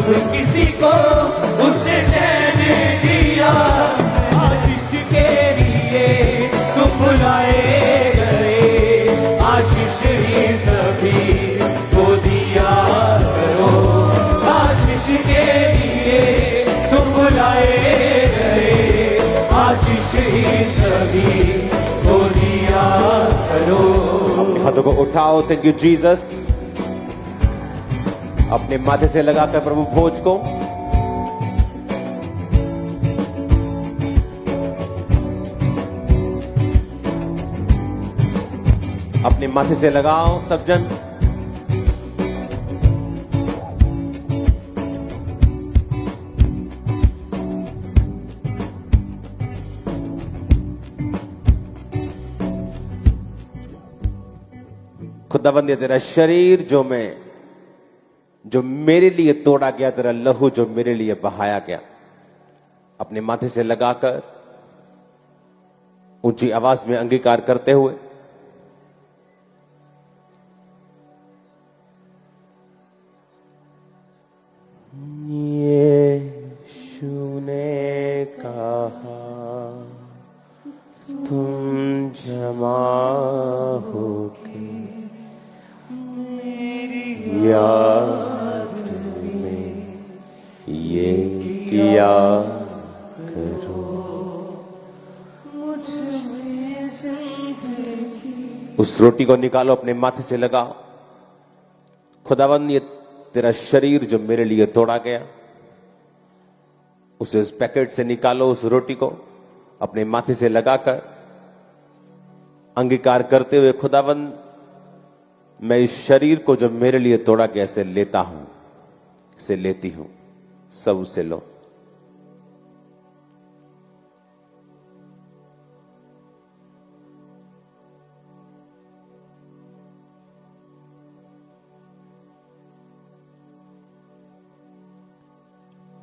सब किसी को उसने चैन दिया। आशीष के लिए तुम बुलाए गए, आशीष ही सभी को दिया करो। आशीष के लिए तुम बुलाए गए, आशीष ही सभी को दिया करो। अपने हाथों को उठाओ। Thank you Jesus. अपने माथे से लगाकर प्रभु भोज को अपने माथे से लगाओ सब जन। खुदावंद, तेरा शरीर जो मेरे लिए तोड़ा गया, तेरा लहू जो मेरे लिए बहाया गया, अपने माथे से लगाकर ऊंची आवाज में अंगीकार करते हुए यीशु ने कहा, तुम जमा होके याद में ये किया करो। उस रोटी को निकालो, अपने माथे से लगाओ। खुदावंद, ये तेरा शरीर जो मेरे लिए तोड़ा गया, उसे उस पैकेट से निकालो। उस रोटी को अपने माथे से लगाकर अंगीकार करते हुए, खुदावंद, मैं इस शरीर को जो मेरे लिए तोड़ा गया इसे लेता हूं, इसे लेती हूं। सब उसे लो।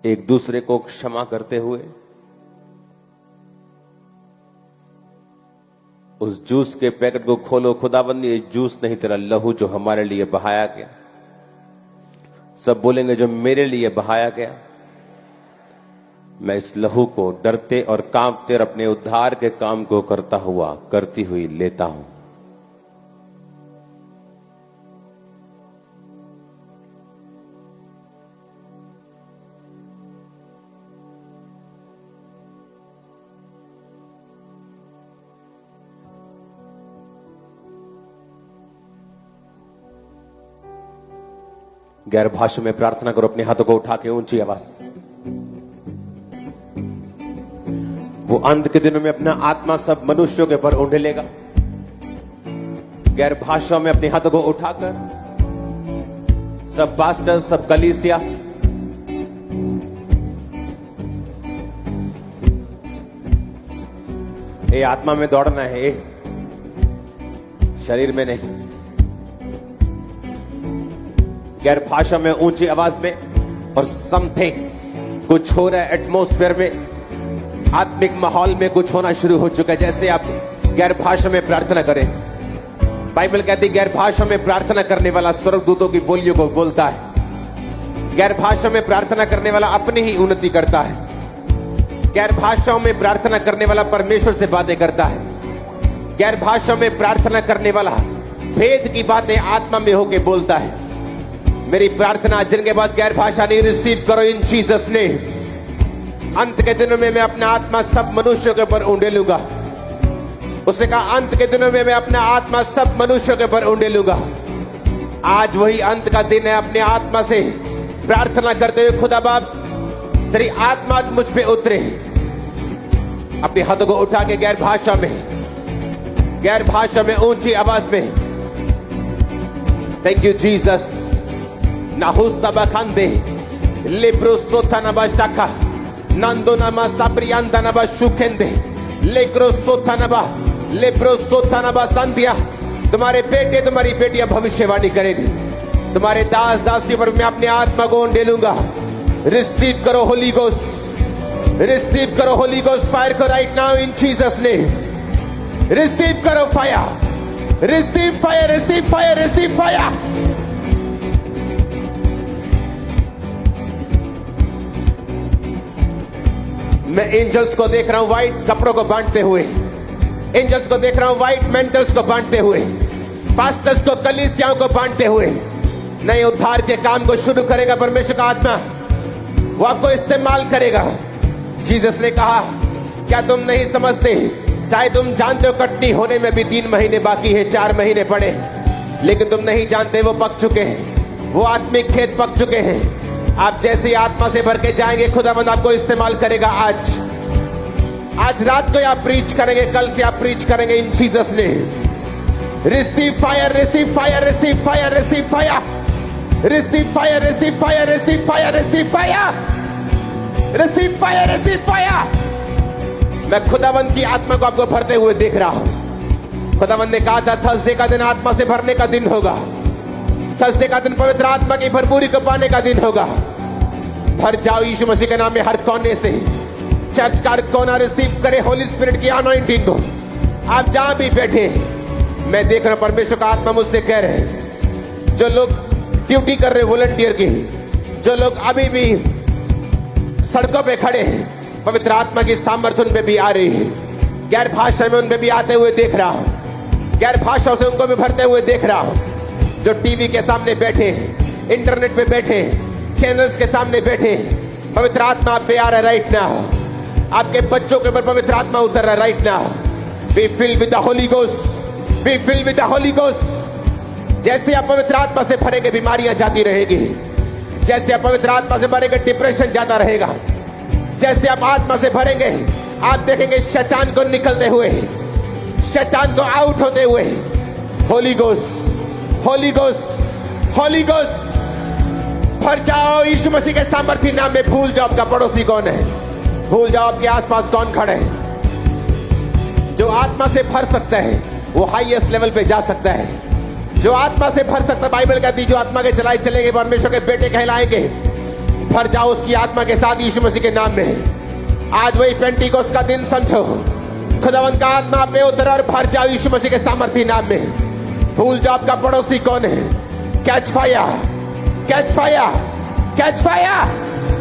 एक दूसरे को क्षमा करते हुए उस जूस के पैकेट को खोलो। खुदाबंद, ये जूस नहीं, तेरा लहू जो हमारे लिए बहाया गया। सब बोलेंगे, जो मेरे लिए बहाया गया। मैं इस लहू को डरते और कांपते और अपने उद्धार के काम को करती हुई लेता हूं। गैर भाषा में प्रार्थना करो, अपने हाथों को उठा के ऊंची आवाज। वो अंत के दिनों में अपना आत्मा सब मनुष्यों के पर उंडेलेगा। गैर भाषा में अपने हाथों को उठाकर सब पास्टर, सब कलीसिया, ये आत्मा में दौड़ना है, ये शरीर में नहीं। गैर भाषा में ऊंची आवाज में और समथिंग कुछ हो रहा है एटमॉस्फेयर में, आत्मिक माहौल में कुछ होना शुरू हो चुका है। जैसे आप गैर भाषा में प्रार्थना करें, बाइबल कहती है गैर भाषा में प्रार्थना करने वाला स्वर्गदूतों की बोलियों को बोलता है। गैर भाषा में प्रार्थना करने वाला अपनी ही उन्नति करता है। गैर भाषाओं में प्रार्थना करने वाला परमेश्वर से बातें करता है। गैर भाषा में प्रार्थना करने वाला भेद की बातें आत्मा में होके बोलता है। मेरी प्रार्थना, जिनके पास गैर भाषा नहीं, रिसीव करो इन जीसस ने। अंत के दिनों में मैं अपना आत्मा सब मनुष्यों के ऊपर उंडेलूंगा। उसने कहा अंत के दिनों में मैं अपना आत्मा सब मनुष्यों के ऊपर उंडेलूंगा। आज वही अंत का दिन है। अपने आत्मा से प्रार्थना करते हुए, खुदा बाप तेरी आत्मा मुझ पे उतरे। अपने हाथों को उठा के गैर भाषा में ऊंची आवाज में, थैंक यू जीसस। नाहुसबखंदे लिब्रोसोथनबा शाखा नंदोनमा साप्रियंदनबा शुखेंदे लेग्रोसोथनबा लिब्रोसोथनबा संध्या। तुम्हारे बेटे, तुम्हारी बेटियां भविष्यवाणी करेंगी। तुम्हारे दास दासियों पर मैं अपने आत्मा को उंडेलूंगा। रिसीव करो होली गोस्ट, रिसीव करो होली गोस्ट फायर को right now in Jesus name. Receive करो fire, receive fire, receive fire, receive fire. मैं एंजल्स को देख रहा हूं व्हाइट कपड़ों को बांटते हुए, एंजल्स को देख रहा हूं व्हाइट मेंटल्स को बांटते हुए, पास्टर्स को, कलीसियाओं को बांटते हुए नए उद्धार के काम को शुरू करेगा परमेश्वर का आत्मा। वो आपको इस्तेमाल करेगा। जीसस ने कहा, क्या तुम नहीं समझते? चाहे तुम जानते हो कटनी होने में भी 3 महीने बाकी है, 4 महीने पड़े, लेकिन तुम नहीं जानते वो पक चुके हैं, वो आत्मिक खेत पक चुके हैं। आप जैसे आत्मा से भर के जाएंगे, खुदावंद आपको इस्तेमाल करेगा। आज रात को आप प्रीच करेंगे, कल से आप प्रीच करेंगे इन जीसस ने। Receive fire, receive fire, receive fire, receive fire, receive fire, receive fire, receive fire, receive fire, receive fire, receive fire. मैं खुदावंद की आत्मा को आपको भरते हुए देख रहा हूं। खुदावंद ने कहा था थर्सडे का दिन आत्मा से भरने का दिन होगा। थर्सडे का दिन पवित्र आत्मा की भरपूरी को पाने का दिन होगा। भर जाओ यीशु मसीह के नाम में। हर कोने से चर्च का कोना रिसीव करे होली स्पिरिट की अनॉइंटिंग को। आप जहां भी बैठे, मैं देख रहा हूं परमेश्वर का आत्मा मुझसे कह रहे हैं, जो लोग ड्यूटी कर रहे वॉलंटियर की, जो लोग अभी भी सड़कों पे खड़े हैं, पवित्र आत्मा की सामर्थ्य उन पे भी आ रही है। गैर भाषा में उन पे भी आते हुए देख रहा हूं, गैर भाषाओं से उनको भी भरते हुए देख रहा हूं। जो टीवी के सामने बैठे, इंटरनेट पे बैठे, चैनल्स के सामने बैठे, पवित्र आत्मा आप पे आ रहा है राइट नाउ। आपके बच्चों के ऊपर पवित्र आत्मा उतर रहा है right now. B filled with the holy ghost, be filled with the holy ghost. जैसे आप पवित्र आत्मा से भरेंगे, बीमारियां जाती रहेगी। जैसे आप पवित्र आत्मा से भरेंगे, डिप्रेशन जाता रहेगा। जैसे आप आत्मा से भरेंगे, आप देखेंगे शैतान को निकलते हुए, शैतान को आउट होते हुए। Holi ghost, Holi ghost, Holi ghost. भर जाओ यीशु मसीह के सामर्थ्य नाम में। भूल जाओ आपका पड़ोसी कौन है, भूल जाओ आपके आसपास कौन खड़े हैं। जो आत्मा से भर सकता है वो हाईएस्ट लेवल पे जा सकता है। जो आत्मा से भर सकता, बाइबल कहती है जो आत्मा के चलाए चलेंगे परमेश्वर के बेटे कहलाएंगे। भर जाओ उसकी आत्मा के साथ यीशु मसीह के नाम में। आज वही पेंटिकोस्ट का दिन समझो। खुदावंद का आत्मा पे उतर और भर जाओ यीशु मसीह के सामर्थ्य नाम में। भूल जाओ आपका पड़ोसी कौन है। Catch fire, catch fire, catch fire,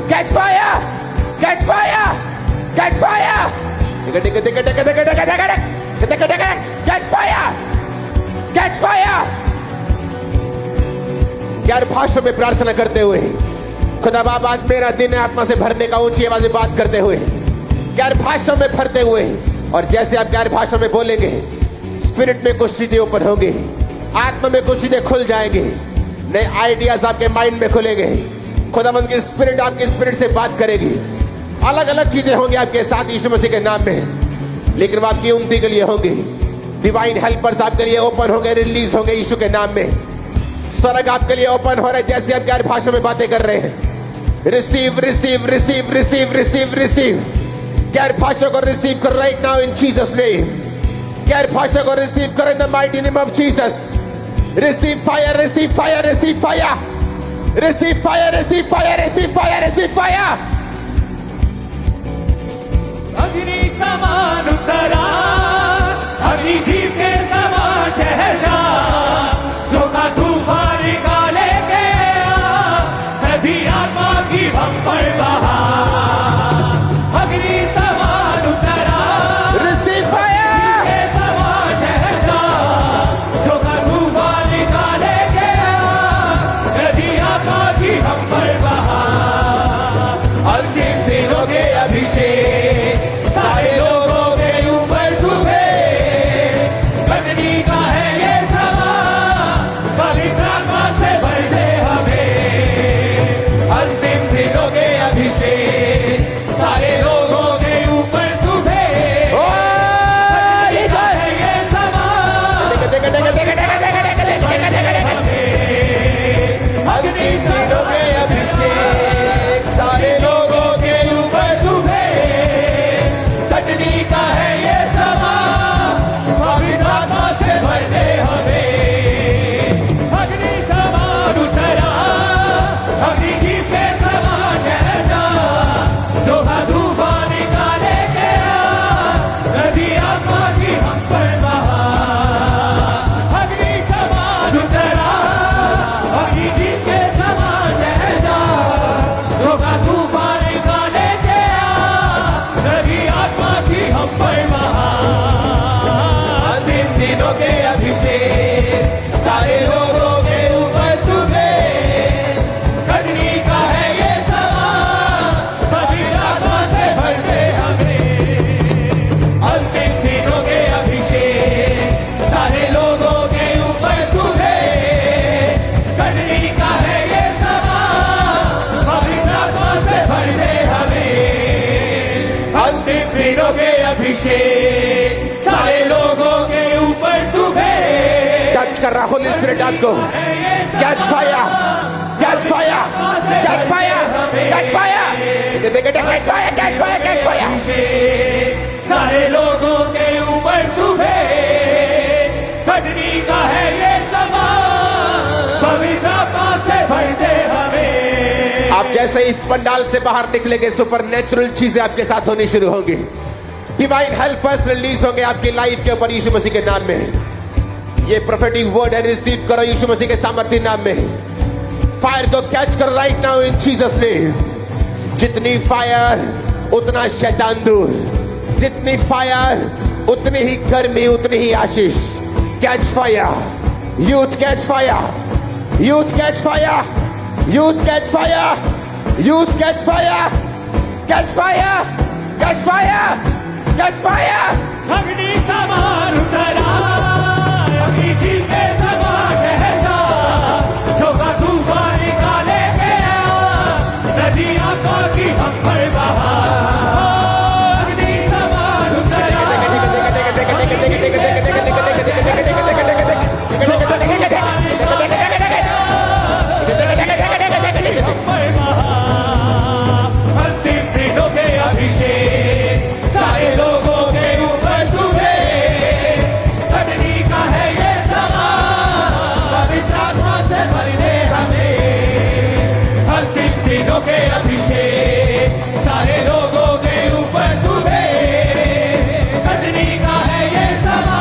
catch fire, catch fire, catch fire, catch fire, catch fire. गैर भाषा में प्रार्थना करते हुए, खुदा बाप आज मेरा दिन है आत्मा से भरने का, ऊंची आवाज में बात करते हुए, गैर भाषा में भरते हुए। और जैसे आप गैर भाषा में बोलेंगे, स्पिरिट में कुछ चीजें ऊपर होंगी, आत्मा में कुछ चीजें खुल जाएंगे, नए आइडियाज आपके माइंड में खुलेंगे। खुदावंद की स्पिरिट आपकी स्पिरिट से बात करेगी। अलग अलग चीजें होंगी आपके साथ यीशु मसीह के नाम में, लेकिन वो आपकी उन्नति के लिए होंगी। डिवाइन हेल्पर्स आपके लिए ओपन होंगे, रिलीज होंगे यीशु के नाम में। स्वर्ग आपके लिए ओपन हो रहा है जैसे आप गैर भाषा में बातें कर रहे हैं। Receive, receive, receive, receive, receive, receive. गैर भाषा को रिसीव कर right now in Jesus name. गैर भाषा को रिसीव करो in the mighty name of Jesus. Receive fire, receive fire, receive fire, receive fire, receive fire, receive fire, receive fire. Catch समान उतरा, अग्नि जीव के समान ठहर जा। जो का तूफान निकाले गया, नदी आत्मा की हम पर बहा। अग्नि समान उतरा, रिसीव फायर के समान ठहर जा। जो का तूफान निकाले गया, नदी आत्मा की हम पर बहा। अंतिम दिनों के अभिषेक सारे लोगों के ऊपर डूबे। होली स्पिरिट आपको catch fire, catch fire, catch fire, catch fire, catch fire, catch fire, catch fire. सारे लोगों के ऊपर तुम्हें कटनी का है ये समा, पवित्र आत्मा से भर दे हमें। आप जैसे इस पंडाल से बाहर निकलेंगे, सुपर नेचुरल चीजें आपके साथ होनी शुरू होंगी। डिवाइन हेल्पर्स रिलीज होंगे आपकी लाइफ के ऊपर यीशु मसीह के नाम में। ये प्रोफेटिक वर्ड है, रिसीव करो यीशु मसीह के सामर्थ्य नाम में। फायर को कैच करो right now in Jesus name. जितनी फायर उतना शैतान दूर, जितनी फायर उतनी ही गर्मी, उतनी ही आशीष। Catch fire, youth catch fire, youth catch fire, youth catch fire, youth catch fire, catch fire, catch fire, catch fire. Catch समान उतरा, अग्नि चीखे समान कहता, जो का तूफान निकाले गया, नदियां को की हम पर बहा। अग्नि समान उतरा, अंतिम दिनों के अभिषेक, सारे लोगों के ऊपर तुम्हें कटनी का है ये समा, पवित्र आत्मा से भर दे हमें। अंतिम दिनों के अभिषेक, सारे लोगों के ऊपर तुम्हें कटनी का है ये समा,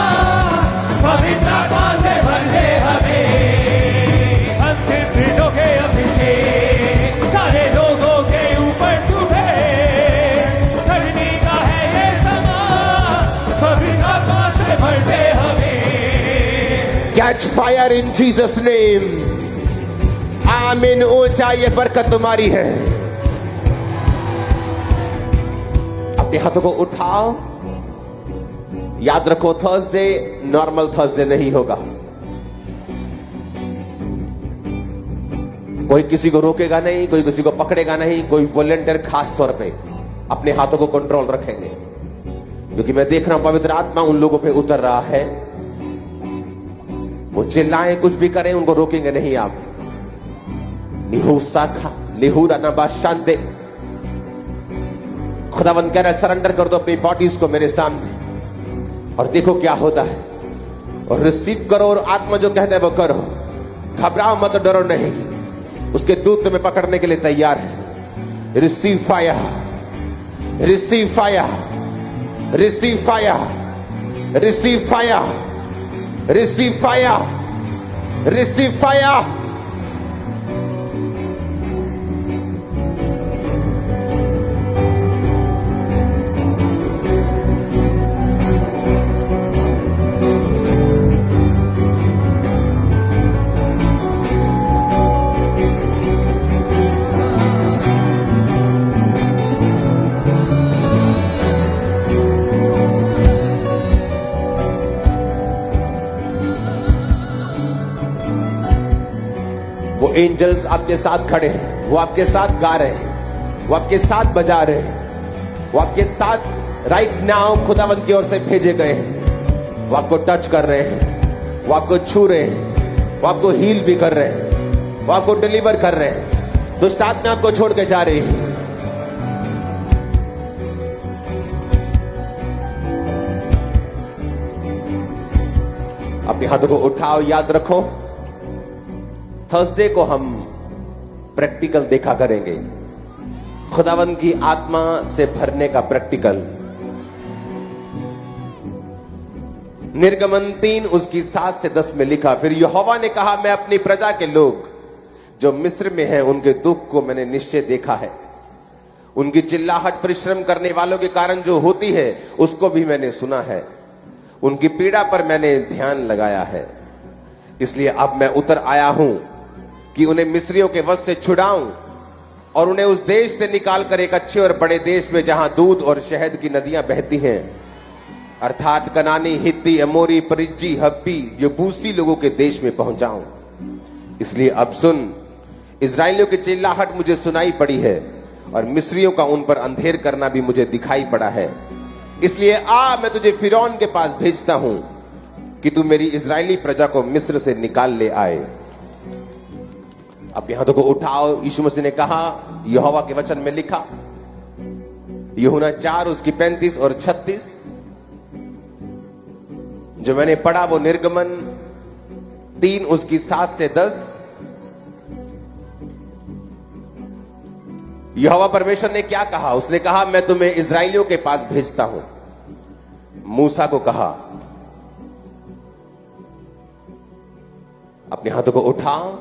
पवित्र आत्मा से भर दे हमें। अंतिम दिनों के अभिषेक, सारे लोगों के ऊपर तुम्हें कटनी का है ये समा, पवित्र आत्मा से भर दे हमें। Catch fire in Jesus name. आमीन। ऊंचा ये बरकत तुम्हारी है। अपने हाथों को उठाओ। याद रखो, थर्सडे नॉर्मल थर्सडे नहीं होगा। कोई किसी को रोकेगा नहीं, कोई किसी को पकड़ेगा नहीं, कोई वॉलंटियर खास तौर पे अपने हाथों को कंट्रोल रखेंगे, क्योंकि मैं देख रहा हूं पवित्र आत्मा उन लोगों पे उतर रहा है। वो चिल्लाएं, कुछ भी करें, उनको रोकेंगे नहीं आप। निहू साखा लिहूरा नबा शांते। खुदावंद कह रहा है, सरेंडर कर दो अपनी बॉडीज को मेरे सामने और देखो क्या होता है, और रिसीव करो, और आत्मा जो कहता है वो करो। घबराओ मत, डरो नहीं। उसके दूत तुम्हें पकड़ने के लिए तैयार है। Receive fire, receive fire, receive fire, receive fire, receive fire, receive fire. वो एंजल्स आपके साथ खड़े हैं, वो आपके साथ गा रहे हैं, वो आपके साथ बजा रहे हैं, वो आपके साथ राइट नाउ खुदावंद की ओर से भेजे गए हैं। वो आपको टच कर रहे हैं, वो आपको छू रहे हैं, वो आपको हील भी कर रहे हैं, वो आपको डिलीवर कर रहे हैं। दुष्ट आत्मा आपको छोड़ के जा रही है। अपने हाथों को उठाओ। याद रखो, थर्सडे को हम प्रैक्टिकल देखा करेंगे, खुदावंद की आत्मा से भरने का प्रैक्टिकल। निर्गमन 3 उसकी 7 से 10 में लिखा, फिर यहोवा ने कहा, मैं अपनी प्रजा के लोग जो मिस्र में हैं उनके दुख को मैंने निश्चय देखा है। उनकी चिल्लाहट परिश्रम करने वालों के कारण जो होती है उसको भी मैंने सुना है। उनकी पीड़ा पर मैंने ध्यान लगाया है। इसलिए अब मैं उतर आया हूं कि उन्हें मिस्रियों के वश से छुड़ाऊं और उन्हें उस देश से निकालकर एक अच्छे और बड़े देश में, जहां दूध और शहद की नदियां बहती हैं, अर्थात कनानी, हित्ती, अमोरी, परिज्जी, हब्बी, यबूसी लोगों के देश में पहुंचाऊं। इसलिए अब सुन, इजराइलियों की चिल्लाहट मुझे सुनाई पड़ी है और मिस्रियों का उन पर अंधेर करना भी मुझे दिखाई पड़ा है। इसलिए आ, मैं तुझे फिरौन के पास भेजता हूं कि तू मेरी इजरायली प्रजा को मिस्र से निकाल ले आए। अब यहां तो को उठाओ, यीशु मसीह ने कहा, यहोवा के वचन में लिखा, यूहन्ना 4 उसकी 35 और 36, जो मैंने पढ़ा वो निर्गमन 3 उसकी 7 से 10। यहोवा परमेश्वर ने क्या कहा? उसने कहा, मैं तुम्हें इजराइलियों के पास भेजता हूं। मूसा को कहा, अपने हाथों को उठाओ।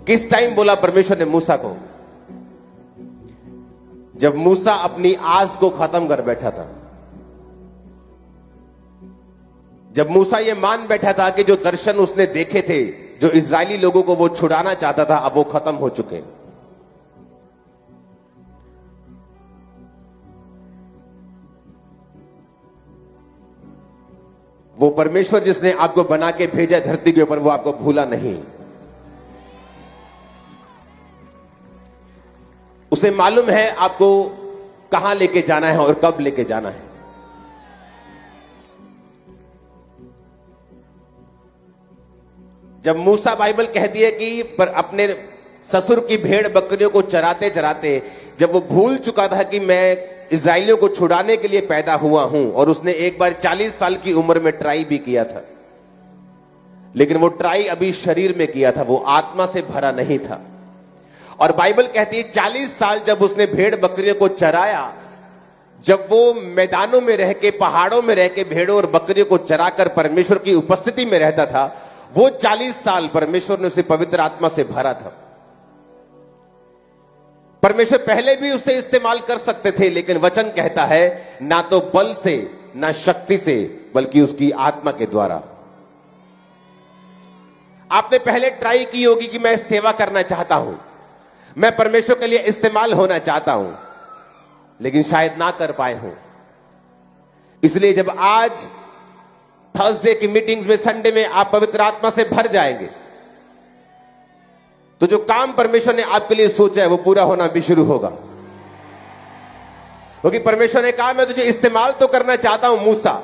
किस टाइम बोला परमेश्वर ने मूसा को? जब मूसा अपनी आस को खत्म कर बैठा था, जब मूसा यह मान बैठा था कि जो दर्शन उसने देखे थे, जो इजरायली लोगों को वो छुड़ाना चाहता था, अब वो खत्म हो चुके। वो परमेश्वर जिसने आपको बना के भेजा धरती के ऊपर, वो आपको भूला नहीं। उसे मालूम है आपको कहां लेके जाना है और कब लेके जाना है। जब मूसा, बाइबल कहती है कि पर अपने ससुर की भेड़ बकरियों को चराते चराते जब वो भूल चुका था कि मैं इजराइलियों को छुड़ाने के लिए पैदा हुआ हूं, और उसने एक बार 40 साल की उम्र में ट्राई भी किया था, लेकिन वो ट्राई अभी शरीर में किया था, वो आत्मा से भरा नहीं था। और बाइबल कहती है 40 साल जब उसने भेड़ बकरियों को चराया, जब वो मैदानों में रह के, पहाड़ों में रह के भेड़ों और बकरियों को चराकर परमेश्वर की उपस्थिति में रहता था, वो 40 साल परमेश्वर ने उसे पवित्र आत्मा से भरा था। परमेश्वर पहले भी उसे इस्तेमाल कर सकते थे, लेकिन वचन कहता है ना तो बल से ना शक्ति से, बल्कि उसकी आत्मा के द्वारा। आपने पहले ट्राई की होगी कि मैं सेवा करना चाहता हूं, मैं परमेश्वर के लिए इस्तेमाल होना चाहता हूं, लेकिन शायद ना कर पाए हो। इसलिए जब आज थर्सडे की मीटिंग्स में, संडे में आप पवित्र आत्मा से भर जाएंगे, तो जो काम परमेश्वर ने आपके लिए सोचा है वो पूरा होना भी शुरू होगा। क्योंकि परमेश्वर ने कहा, मैं तुझे इस्तेमाल तो करना चाहता हूं मूसा,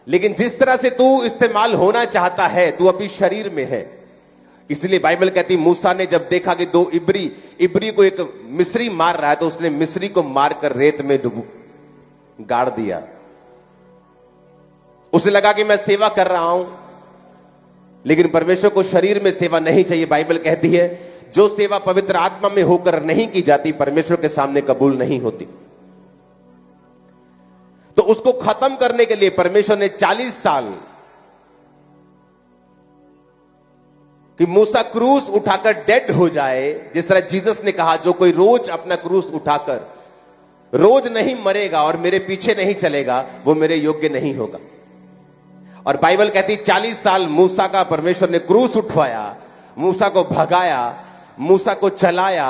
लेकिन जिस तरह से तू इस्तेमाल होना चाहता है, तू अभी शरीर में है। इसलिए बाइबल कहती, मूसा ने जब देखा कि 2 इब्री को एक मिस्री मार रहा है, तो उसने मिस्री को मारकर रेत में गाड़ दिया। उसे लगा कि मैं सेवा कर रहा हूं, लेकिन परमेश्वर को शरीर में सेवा नहीं चाहिए। बाइबल कहती है जो सेवा पवित्र आत्मा में होकर नहीं की जाती, परमेश्वर के सामने कबूल नहीं होती। तो उसको खत्म करने के लिए परमेश्वर ने 40 साल कि मूसा क्रूस उठाकर डेड हो जाए, जिस तरह जीसस ने कहा, जो कोई रोज अपना क्रूस उठाकर रोज नहीं मरेगा और मेरे पीछे नहीं चलेगा, वो मेरे योग्य नहीं होगा। और बाइबल कहती 40 साल मूसा का परमेश्वर ने क्रूस उठवाया, मूसा को भगाया, मूसा को चलाया।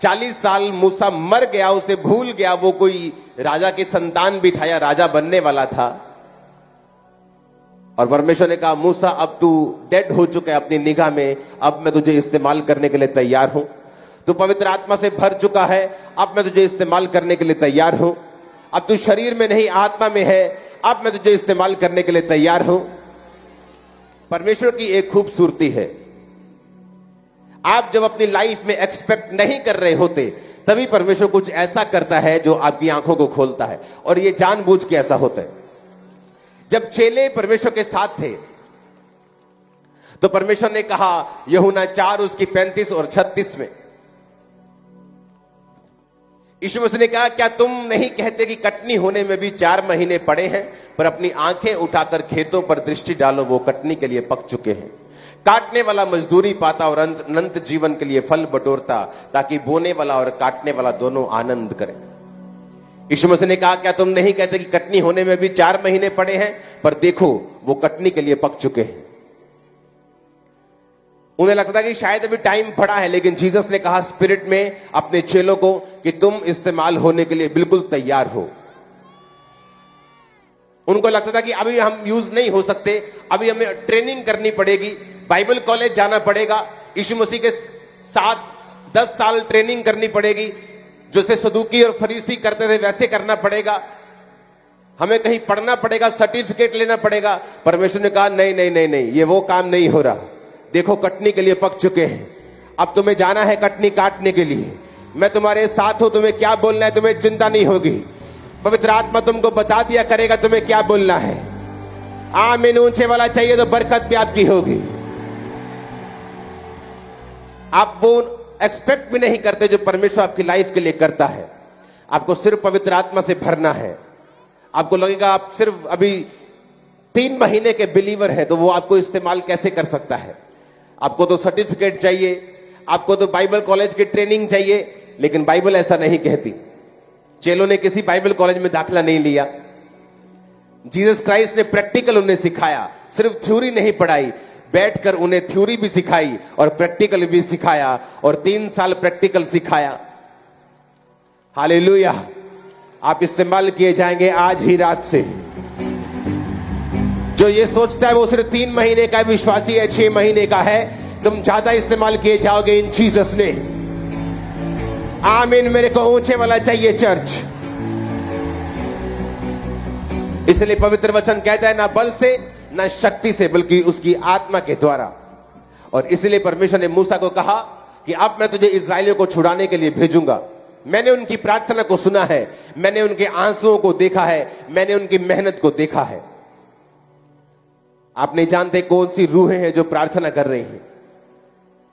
40 साल मूसा मर गया, उसे भूल गया, वो कोई राजा की संतान भी था या राजा बनने वाला था। और परमेश्वर ने कहा, मूसा अब तू डेड हो चुका है अपनी निगाह में, अब मैं तुझे इस्तेमाल करने के लिए तैयार हूं। तू पवित्र आत्मा से भर चुका है, अब मैं तुझे इस्तेमाल करने के लिए तैयार हूं। अब तू शरीर में नहीं आत्मा में है, अब मैं तुझे इस्तेमाल करने के लिए तैयार हूं। परमेश्वर की एक खूबसूरती है, आप जब अपनी लाइफ में एक्सपेक्ट नहीं कर रहे होते, तभी परमेश्वर कुछ ऐसा करता है जो आपकी आंखों को खोलता है। और यह जानबूझ के ऐसा होता है। जब चेले परमेश्वर के साथ थे, तो परमेश्वर ने कहा यूहन्ना 4 उसकी 35 और 36 में, यीशु मसीह ने कहा, क्या तुम नहीं कहते कि कटनी होने में भी 4 महीने पड़े हैं? पर अपनी आंखें उठाकर खेतों पर दृष्टि डालो, वो कटनी के लिए पक चुके हैं। काटने वाला मजदूरी पाता और अनंत जीवन के लिए फल बटोरता, ताकि बोने वाला और काटने वाला दोनों आनंद करें। यीशु मसीह ने कहा, क्या तुम नहीं कहते कि कटनी होने में भी 4 महीने पड़े हैं? पर देखो वो कटनी के लिए पक चुके हैं। उन्हें लगता था कि शायद अभी टाइम पड़ा है, लेकिन जीसस ने कहा स्पिरिट में अपने चेलों को कि तुम इस्तेमाल होने के लिए बिल्कुल तैयार हो। उनको लगता था कि अभी हम यूज नहीं हो सकते, अभी हमें ट्रेनिंग करनी पड़ेगी, बाइबल कॉलेज जाना पड़ेगा, यीशु मसीह के साथ 10 साल ट्रेनिंग करनी पड़ेगी, जैसे सदूकी और फरीसी करते थे वैसे करना पड़ेगा। हमें कहीं पढ़ना पड़ेगा, सर्टिफिकेट लेना पड़ेगा। परमेश्वर ने कहा नहीं नहीं नहीं नहीं, ये वो काम नहीं हो रहा। देखो कटनी के लिए पक चुके हैं, अब तुम्हें जाना है कटनी काटने के लिए। मैं तुम्हारे साथ हूं, तुम्हें क्या बोलना है तुम्हें चिंता नहीं होगी। पवित्र आत्मा तुमको बता दिया करेगा तुम्हें क्या बोलना है। आमीन ऊंचे वाला चाहिए तो बरकत भी आपकी होगी। आप वो एक्सपेक्ट भी नहीं करते जो परमेश्वर आपकी लाइफ के लिए करता है। आपको सिर्फ पवित्र आत्मा से भरना है। आपको लगेगा आप सिर्फ अभी 3 महीने के बिलीवर हैं, तो वो आपको इस्तेमाल कैसे कर सकता है। आपको तो सर्टिफिकेट चाहिए, आपको तो बाइबल कॉलेज की ट्रेनिंग चाहिए, लेकिन बाइबल ऐसा नहीं कहती। चेलों ने किसी बाइबल कॉलेज में दाखिला नहीं लिया। जीसस क्राइस्ट ने प्रैक्टिकल उन्हें सिखाया, सिर्फ थ्योरी नहीं पढ़ाई, बैठकर उन्हें थ्योरी भी सिखाई और प्रैक्टिकल भी सिखाया, और 3 साल प्रैक्टिकल सिखाया। हालेलुया। आप इस्तेमाल किए जाएंगे आज ही रात से। जो ये सोचता है वो सिर्फ 3 महीने का विश्वासी है, 6 महीने का है, तुम ज्यादा इस्तेमाल किए जाओगे इन जीसस ने। आमीन। मेरे को ऊंचे वाला चाहिए चर्च। इसलिए पवित्र वचन कहता है ना बल से ना शक्ति से, बल्कि उसकी आत्मा के द्वारा। और इसलिए परमेश्वर ने मूसा को कहा कि अब मैं तुझे इस्राएलियों को छुड़ाने के लिए भेजूंगा। मैंने उनकी प्रार्थना को सुना है, मैंने उनके आंसुओं को देखा है, मैंने उनकी मेहनत को देखा है। आप नहीं जानते कौन सी रूहें हैं जो प्रार्थना कर रही हैं,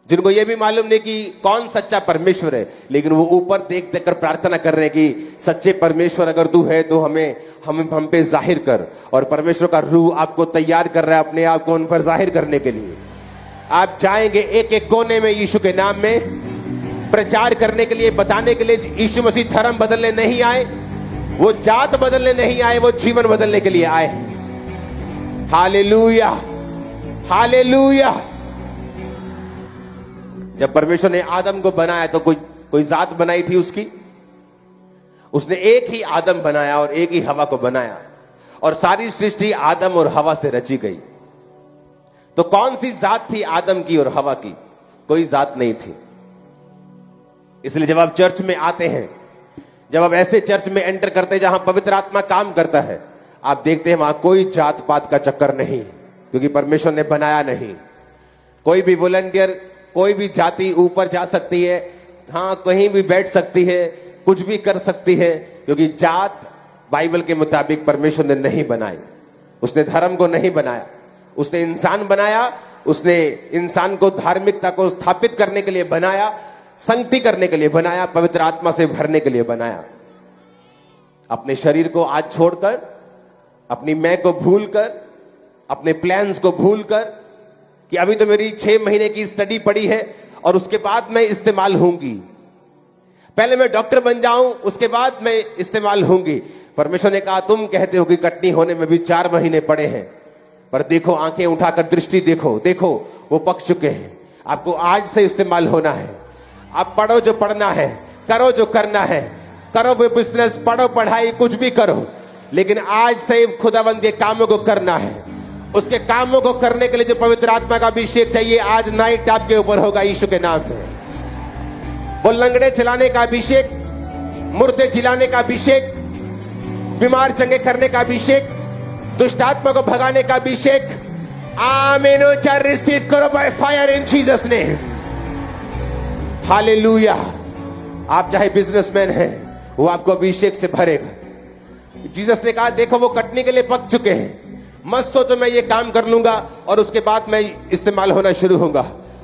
जिनको यह भी मालूम नहीं कि कौन सच्चा परमेश्वर है, लेकिन वो ऊपर देख देख कर प्रार्थना कर रहे हैं कि सच्चे परमेश्वर अगर तू है तो हम पे जाहिर कर। और परमेश्वर का रूह आपको तैयार कर रहा है अपने आप को उन पर जाहिर करने के लिए। आप जाएंगे एक एक कोने में यीशु के नाम में प्रचार करने के लिए, बताने के लिए यीशु मसीह धर्म बदलने नहीं आए, वो जात बदलने नहीं आए, वो जीवन बदलने के लिए आए। Hallelujah, hallelujah. जब परमेश्वर ने आदम को बनाया तो कोई जात बनाई थी उसकी? उसने एक ही आदम बनाया और एक ही हवा को बनाया, और सारी सृष्टि आदम और हवा से रची गई। तो कौन सी जात थी आदम की और हवा की? कोई जात नहीं थी। इसलिए जब आप चर्च में आते हैं, जब आप ऐसे चर्च में एंटर करते हैं जहां पवित्र आत्मा काम करता है, आप देखते हैं वहां कोई जात पात का चक्कर नहीं, क्योंकि परमेश्वर ने बनाया नहीं। कोई भी वॉलंटियर, कोई भी जाति ऊपर जा सकती है, हाँ कहीं भी बैठ सकती है, कुछ भी कर सकती है, क्योंकि जात बाइबल के मुताबिक परमेश्वर ने नहीं बनाई। उसने धर्म को नहीं बनाया, उसने इंसान बनाया। उसने इंसान को धार्मिकता को स्थापित करने के लिए बनाया, संगति करने के लिए बनाया, पवित्र आत्मा से भरने के लिए बनाया। अपने शरीर को आज छोड़कर, अपनी मैं को भूलकर, अपने प्लान्स को भूलकर कि अभी तो मेरी 6 महीने की स्टडी पड़ी है और उसके बाद मैं इस्तेमाल होंगी, पहले मैं डॉक्टर बन जाऊं उसके बाद मैं इस्तेमाल होंगी। परमेश्वर ने कहा तुम कहते हो कि कटनी होने में भी 4 महीने पड़े हैं, पर देखो आंखें उठाकर दृष्टि देखो, देखो वो पक चुके हैं। आपको आज से इस्तेमाल होना है। आप पढ़ो जो पढ़ना है, करो जो करना है, करो वो बिजनेस, पढ़ो पढ़ाई, कुछ भी करो, लेकिन आज से खुदाबंद के कामों को करना है। उसके कामों को करने के लिए जो पवित्र आत्मा का अभिषेक चाहिए, आज नाइट आपके ऊपर होगा यीशु के नाम में। वो लंगड़े चलाने का अभिषेक, मुर्दे जिलाने का अभिषेक, बीमार चंगे करने का अभिषेक, दुष्ट आत्मा को भगाने का अभिषेक, आमीन। रिसीव करो by fire in Jesus name. Hallelujah. आप चाहे बिजनेसमैन हैं, वो आपको अभिषेक से भरेगा। जीसस ने कहा देखो वो कटने के लिए पक चुके हैं, मत सोचो मैं ये काम कर लूंगा और उसके बाद मैं इस्तेमाल होना शुरू होगा।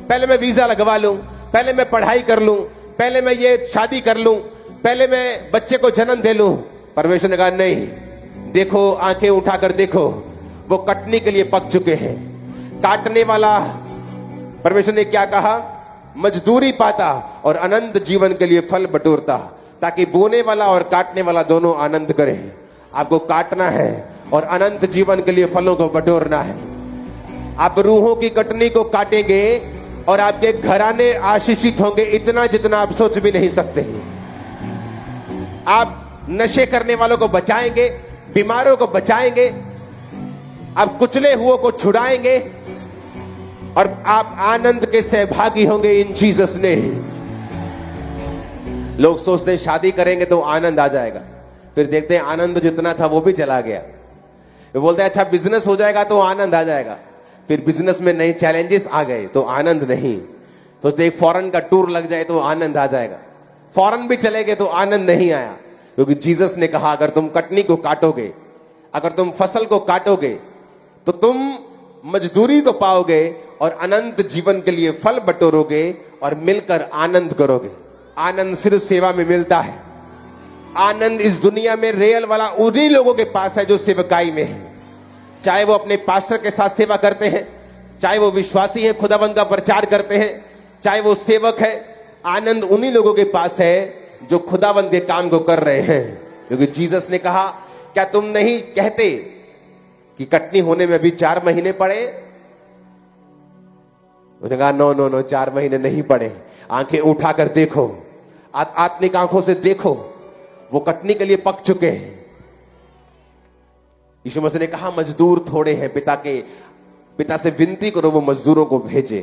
पहले मैं वीजा लगवा लूं, पहले मैं पढ़ाई कर लूं, पहले मैं ये शादी कर लूं, पहले मैं बच्चे को जन्म दे लूं। परमेश्वर ने कहा नहीं, देखो आंखें उठाकर देखो, वो कटने के लिए पक चुके हैं। काटने वाला परमेश्वर ने क्या कहा? मजदूरी पाता और अनंत जीवन के लिए फल बटोरता, ताकि बोने वाला और काटने वाला दोनों आनंद करें। आपको काटना है और अनंत जीवन के लिए फलों को बटोरना है। आप रूहों की कटनी को काटेंगे और आपके घराने आशीषित होंगे, इतना जितना आप सोच भी नहीं सकते। आप नशे करने वालों को बचाएंगे, बीमारों को बचाएंगे, आप कुचले हुओं को छुड़ाएंगे और आप आनंद के सहभागी होंगे इन जीसस ने। लोग सोचते हैं शादी करेंगे तो आनंद आ जाएगा। फिर देखते हैं आनंद जितना था वो भी चला गया। वे बोलते हैं अच्छा बिजनेस हो जाएगा तो आनंद आ जाएगा, फिर बिजनेस में नए चैलेंजेस आ गए तो आनंद नहीं। तो एक फॉरेन का टूर लग जाए तो आनंद आ जाएगा, फॉरेन भी चले गए तो आनंद नहीं आया। क्योंकि जीसस ने कहा अगर तुम कटनी को काटोगे, अगर तुम फसल को काटोगे तो तुम मजदूरी तो पाओगे और अनंत जीवन के लिए फल बटोरोगे और मिलकर आनंद करोगे। आनंद सिर्फ सेवा में मिलता है। आनंद इस दुनिया में रियल वाला उन्हीं लोगों के पास है जो सेवकाई में है, चाहे वो अपने पास्टर के साथ सेवा करते हैं, चाहे वो विश्वासी हैं, खुदाबंद का प्रचार करते हैं, चाहे वो सेवक है। आनंद उन्हीं लोगों के पास है जो खुदाबंद के काम को कर रहे हैं। क्योंकि जीसस ने कहा क्या तुम नहीं कहते कि कटनी होने में अभी 4 महीने पड़े? उसने कहा नो नो नो, 4 महीने नहीं पड़े। आंखें उठाकर देखो, आत्मिक आंखों से देखो, वो कटनी के लिए पक चुके हैं। यीशु मसीह ने कहा मजदूर थोड़े हैं, पिता से विनती करो वो मजदूरों को भेजे।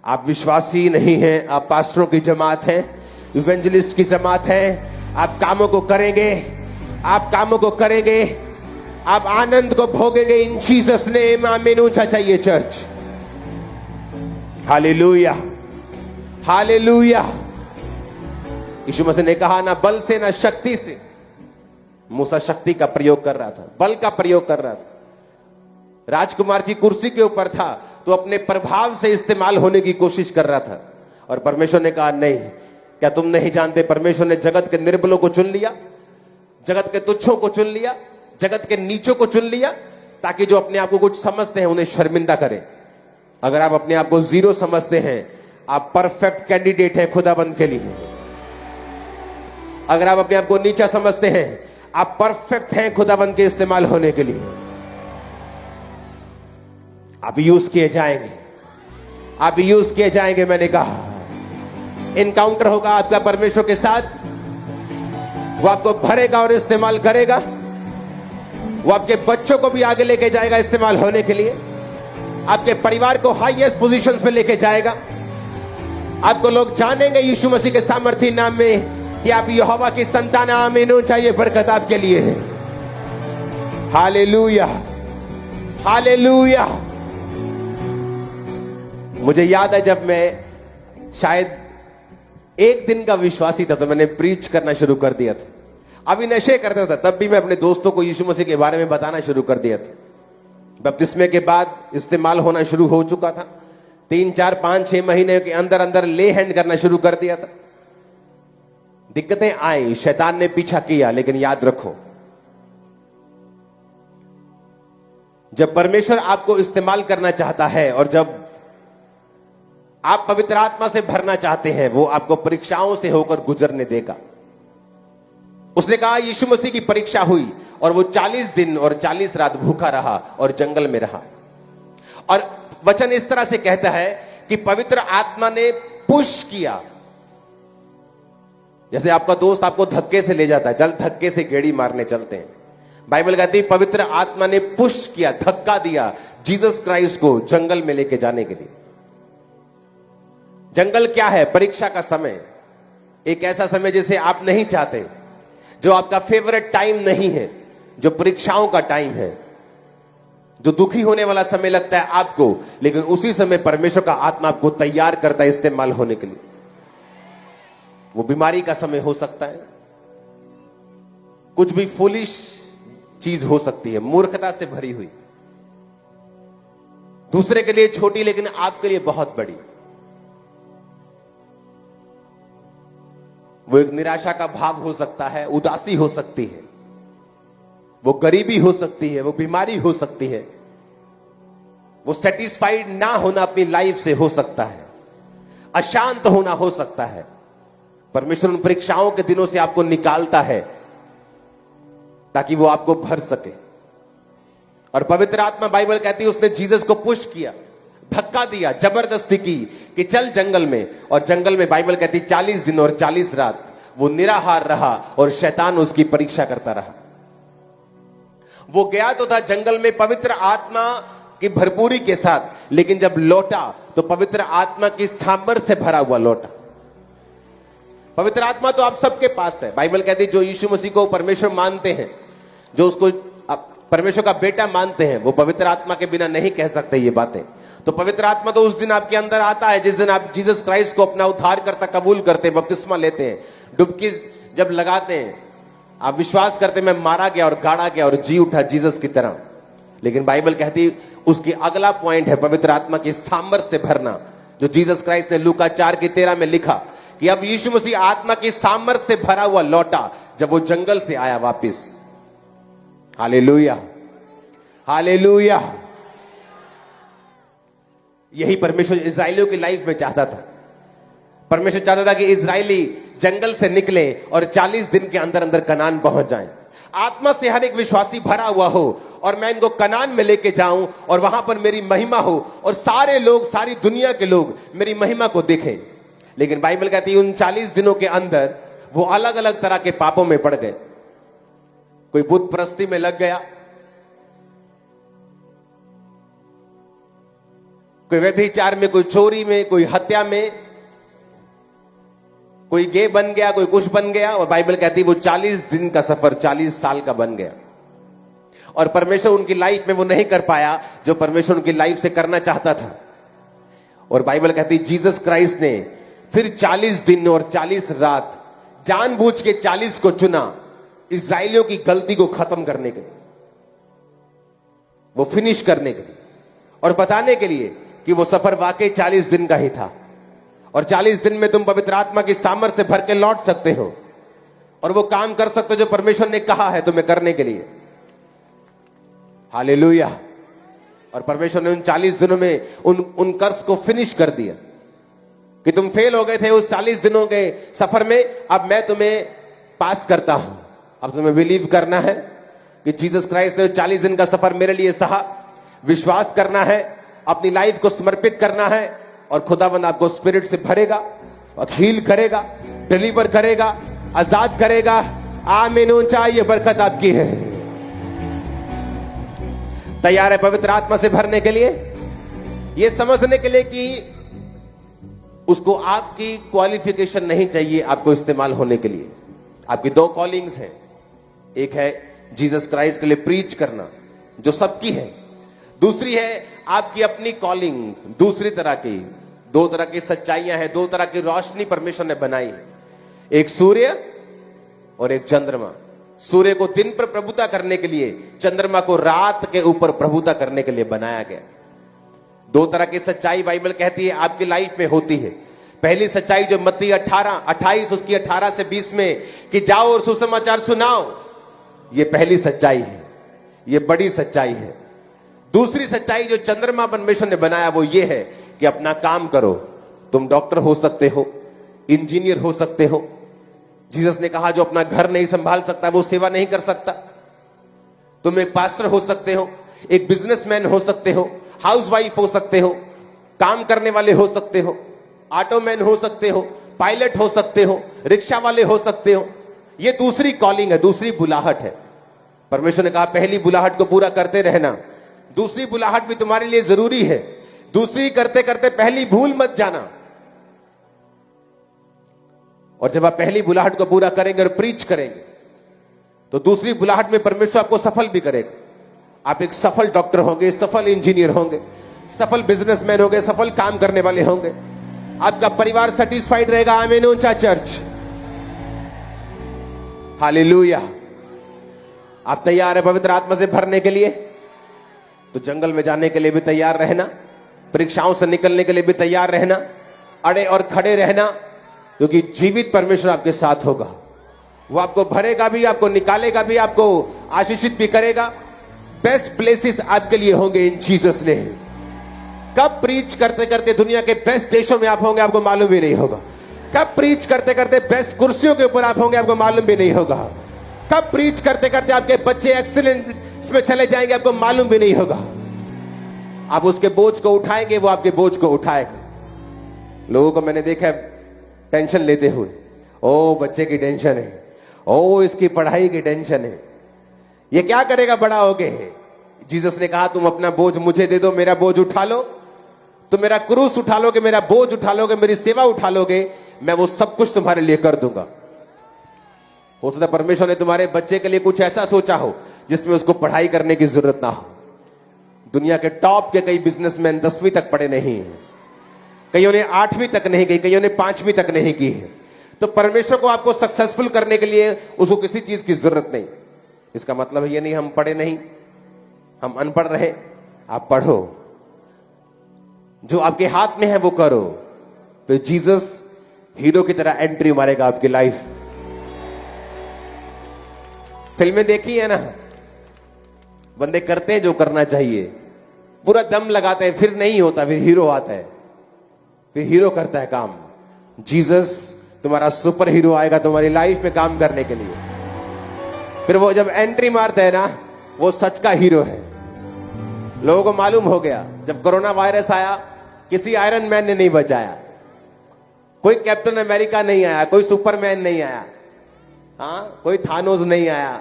आप विश्वासी नहीं हैं, आप पास्टरों की जमात हैं, इवेंजलिस्ट की जमात हैं, आप कामों को करेंगे, आप कामों को करेंगे, आप आनंद को भोगेंगे इन जीसस नेम। आमीन। ऊंचा चाहिए चर्च। हालेलुया, हालेलुया। यीशु मसीह ने कहा ना बल से ना शक्ति से। मूसा शक्ति का प्रयोग कर रहा था, बल का प्रयोग कर रहा था। राजकुमार की कुर्सी के ऊपर था तो अपने प्रभाव से इस्तेमाल होने की कोशिश कर रहा था। और परमेश्वर ने कहा नहीं, क्या तुम नहीं जानते परमेश्वर ने जगत के निर्बलों को चुन लिया, जगत के तुच्छों को चुन लिया, जगत के नीचों को चुन लिया, ताकि जो अपने आप को कुछ समझते हैं उन्हें शर्मिंदा करें। अगर आप अपने आप को जीरो समझते हैं, आप परफेक्ट कैंडिडेट हैं खुदाबंद के लिए। अगर आप अपने आप को नीचा समझते हैं, आप परफेक्ट हैं खुदाबंद के इस्तेमाल होने के लिए। आप यूज किए जाएंगे, आप यूज किए जाएंगे। मैंने कहा इनकाउंटर होगा आपका परमेश्वर के साथ, वो आपको भरेगा और इस्तेमाल करेगा। वो आपके बच्चों को भी आगे लेके जाएगा इस्तेमाल होने के लिए, आपके परिवार को हाईएस्ट पोजीशंस पे लेके जाएगा। आपको लोग जानेंगे यीशु मसीह के सामर्थी नाम में कि आप यहोवा की संतान। आमीन। चाहिए बरकत आपके लिए है। Hallelujah, hallelujah. मुझे याद है जब मैं शायद 1 दिन का विश्वासी था तो मैंने प्रीच करना शुरू कर दिया था। अभी नशे करता था, तब भी मैं अपने दोस्तों को यीशु मसीह के बारे में बताना शुरू कर दिया था। बपतिस्मे के बाद इस्तेमाल होना शुरू हो चुका था। 3, 4, 5, 6 महीने के अंदर अंदर ले हैंड करना शुरू कर दिया था। दिक्कतें आई, शैतान ने पीछा किया, लेकिन याद रखो जब परमेश्वर आपको इस्तेमाल करना चाहता है और जब आप पवित्र आत्मा से भरना चाहते हैं, वो आपको परीक्षाओं से होकर गुजरने देगा। उसने कहा यीशु मसीह की परीक्षा हुई और वो 40 दिन और 40 रात भूखा रहा और जंगल में रहा। और वचन इस तरह से कहता है कि पवित्र आत्मा ने पुश किया। जैसे आपका दोस्त आपको धक्के से ले जाता है, चल धक्के से गेड़ी मारने चलते हैं। बाइबल कहती है पवित्र आत्मा ने पुश किया, धक्का दिया जीसस क्राइस्ट को जंगल में लेके जाने के लिए। जंगल क्या है? परीक्षा का समय, एक ऐसा समय जिसे आप नहीं चाहते, जो आपका फेवरेट टाइम नहीं है, जो परीक्षाओं का टाइम है, जो दुखी होने वाला समय लगता है आपको, लेकिन उसी समय परमेश्वर का आत्मा आपको तैयार करता है इस्तेमाल होने के लिए। वो बीमारी का समय हो सकता है, कुछ भी फुलिश चीज हो सकती है, मूर्खता से भरी हुई, दूसरे के लिए छोटी लेकिन आपके लिए बहुत बड़ी। वो एक निराशा का भाव हो सकता है, उदासी हो सकती है, वो गरीबी हो सकती है, वो बीमारी हो सकती है, वो सेटिस्फाइड ना होना अपनी लाइफ से हो सकता है, अशांत होना हो सकता है। परमेश्वर उन परीक्षाओं के दिनों से आपको निकालता है ताकि वो आपको भर सके। और पवित्र आत्मा, बाइबल कहती है, उसने जीसस को पुश किया, धक्का दिया, जबरदस्ती की कि चल जंगल में। और जंगल में बाइबल कहती 40 दिन और 40 रात वो निराहार रहा और शैतान उसकी परीक्षा करता रहा। वो गया तो था जंगल में पवित्र आत्मा की भरपूरी के साथ, लेकिन जब लौटा तो पवित्र आत्मा की सामर्थ से भरा हुआ लौटा। पवित्र आत्मा तो आप सबके पास है। बाइबल कहती है जो यीशु मसीह को परमेश्वर मानते हैं, जो उसको परमेश्वर का बेटा मानते हैं, वो पवित्र आत्मा के बिना नहीं कह सकते ये बातें। तो पवित्र आत्मा तो उस दिन आपके अंदर आता है जिस दिन आप जीसस क्राइस्ट को अपना उद्धारकर्ता कबूल करते हैं, बपतिस्मा लेते हैं, डुबकी जब लगाते हैं, आप विश्वास करते हैं मैं मारा गया और गाड़ा गया और जी उठा जीसस की तरह। लेकिन बाइबल कहती उसकी अगला पॉइंट है पवित्र आत्मा की सामर्थ्य से भरना, जो जीसस क्राइस्ट ने लूका 4:13 में लिखा कि अब यीशु मसीह आत्मा की सामर्थ्य से भरा हुआ लौटा जब वो जंगल से आया वापिस। Hallelujah, hallelujah. यही परमेश्वर इजराइलियों की लाइफ में चाहता था। परमेश्वर चाहता था कि इजरायली जंगल से निकले और 40 दिन के अंदर अंदर कनान पहुंच जाएं। आत्मा से हर एक विश्वासी भरा हुआ हो और मैं इनको कनान में लेके जाऊं और वहां पर मेरी महिमा हो और सारे लोग, सारी दुनिया के लोग मेरी महिमा को देखें। लेकिन बाइबल कहती है उन 40 दिनों के अंदर वो अलग अलग तरह के पापों में पड़ गए। कोई बुत परस्ती में लग गया, कोई व्यभिचार में, कोई चोरी में, कोई हत्या में, कोई गे बन गया, कोई कुछ बन गया। और बाइबल कहती है वो 40 दिन का सफर 40 साल का बन गया और परमेश्वर उनकी लाइफ में वो नहीं कर पाया जो परमेश्वर उनकी लाइफ से करना चाहता था। और बाइबल कहती है जीसस क्राइस्ट ने फिर 40 दिन और 40 रात जानबूझ के 40 को चुना इजराइलियों की गलती को खत्म करने के लिए, वो फिनिश करने के लिए और बताने के लिए कि वो सफर वाकई 40 दिन का ही था और 40 दिन में तुम पवित्र आत्मा की सामर्थ्य से भर के लौट सकते हो और वो काम कर सकते हो जो परमेश्वर ने कहा है तुम्हें करने के लिए। हालेलुया। और परमेश्वर ने उन 40 दिनों में उन कर्ज को फिनिश कर दिया कि तुम फेल हो गए थे उस 40 दिनों के सफर में, अब मैं तुम्हें पास करता हूं। अब तुम्हें बिलीव करना है कि जीसस क्राइस्ट ने 40 दिन का सफर मेरे लिए सहा, विश्वास करना है, अपनी लाइफ को समर्पित करना है और खुदाबंद आपको स्पिरिट से भरेगा और हील करेगा, डिलीवर करेगा, आजाद करेगा। आमीन। ऊंचा ये बरकत आपकी है। तैयार है पवित्र आत्मा से भरने के लिए, ये समझने के लिए कि उसको आपकी क्वालिफिकेशन नहीं चाहिए आपको इस्तेमाल होने के लिए। आपकी 2 कॉलिंग्स हैं, एक है जीसस क्राइस्ट के लिए प्रीच करना जो सबकी है, दूसरी है आपकी अपनी कॉलिंग, दूसरी तरह की। 2 तरह की सच्चाइयां हैं, 2 तरह की रोशनी परमेश्वर ने बनाई है, एक सूर्य और एक चंद्रमा। सूर्य को दिन पर प्रभुता करने के लिए, चंद्रमा को रात के ऊपर प्रभुता करने के लिए बनाया गया। 2 तरह की सच्चाई बाइबल कहती है आपकी लाइफ में होती है। पहली सच्चाई जो मत्ती 28 उसकी 18 से 20 में कि जाओ और सुसमाचार सुनाओ, ये पहली सच्चाई है, ये बड़ी सच्चाई है। दूसरी सच्चाई जो चंद्रमा परमेश्वर ने बनाया वो ये है कि अपना काम करो। तुम डॉक्टर हो सकते हो, इंजीनियर हो सकते हो। जीसस ने कहा जो अपना घर नहीं संभाल सकता वो सेवा नहीं कर सकता। तुम एक पास्टर हो सकते हो, एक बिजनेसमैन हो सकते हो, हाउसवाइफ हो सकते हो, काम करने वाले हो सकते हो, ऑटोमैन हो सकते हो, पायलट हो सकते हो, रिक्शा वाले हो सकते हो। ये दूसरी कॉलिंग है, दूसरी बुलाहट है। परमेश्वर ने कहा पहली बुलाहट को पूरा करते रहना, दूसरी बुलाहट भी तुम्हारे लिए जरूरी है। दूसरी करते करते पहली भूल मत जाना। और जब आप पहली बुलाहट को पूरा करेंगे और प्रीच करेंगे तो दूसरी बुलाहट में परमेश्वर आपको सफल भी करेगा। आप एक सफल डॉक्टर होंगे, सफल इंजीनियर होंगे, सफल बिजनेसमैन होंगे, सफल काम करने वाले होंगे। आपका परिवार सेटिस्फाइड रहेगा। आमीन। ऊंचा चर्च। हालेलुया। आप तैयार है पवित्र आत्मा से भरने के लिए? तो जंगल में जाने के लिए भी तैयार रहना, परीक्षाओं से निकलने के लिए भी तैयार रहना, अड़े और खड़े रहना, क्योंकि जीवित परमेश्वर आपके साथ होगा। वो आपको भरेगा भी, आपको निकालेगा भी, आपको आशीषित भी करेगा। बेस्ट प्लेसेस आपके लिए होंगे इन जीसस ने। कब प्रीच करते करते दुनिया के बेस्ट देशों में आप होंगे आपको मालूम भी नहीं होगा। कब प्रीच करते करते बेस्ट कुर्सियों के ऊपर आप होंगे आपको मालूम भी नहीं होगा। कब प्रीच करते करते आपके बच्चे एक्सीलेंट में चले जाएंगे आपको मालूम भी नहीं होगा। आप उसके बोझ को उठाएंगे, वो आपके बोझ को उठाएगा। लोगों को मैंने देखा टेंशन लेते हुए, ओ बच्चे की टेंशन है, ओ इसकी पढ़ाई की टेंशन है, ये क्या करेगा बड़ा होके। जीसस ने कहा तुम अपना बोझ मुझे दे दो, मेरा बोझ उठा लो, तुम मेरा क्रूस उठा लोगे, मेरा बोझ उठा लोगे, मेरी सेवा उठा लोगे, मैं वो सब कुछ तुम्हारे लिए कर दूंगा। हो सकता है परमेश्वर ने तुम्हारे बच्चे के लिए कुछ ऐसा सोचा हो जिसमें उसको पढ़ाई करने की जरूरत ना हो। दुनिया के टॉप के कई बिजनेसमैन 10वीं तक पढ़े नहीं है, कईयों ने 8वीं तक नहीं की, कईयों ने 5वीं तक नहीं की है। तो परमेश्वर को आपको सक्सेसफुल करने के लिए उसको किसी चीज की जरूरत नहीं। इसका मतलब ये नहीं हम पढ़े नहीं, हम अनपढ़ रहे। आप पढ़ो, जो आपके हाथ में है वो करो, फिर जीसस हीरो की तरह एंट्री मारेगा आपकी लाइफ। फिल्में देखी है ना, बंदे करते हैं जो करना चाहिए, पूरा दम लगाते हैं, फिर नहीं होता, फिर हीरो आता है, फिर हीरो करता है काम। जीसस तुम्हारा सुपर हीरो आएगा तुम्हारी लाइफ में काम करने के लिए। फिर वो जब एंट्री मारता है ना, वो सच का हीरो है। लोगों को मालूम हो गया, जब कोरोना वायरस आया किसी आयरन मैन ने नहीं बचाया, कोई कैप्टन अमेरिका नहीं आया, कोई सुपरमैन नहीं आया, हाँ, कोई थानोस नहीं आया,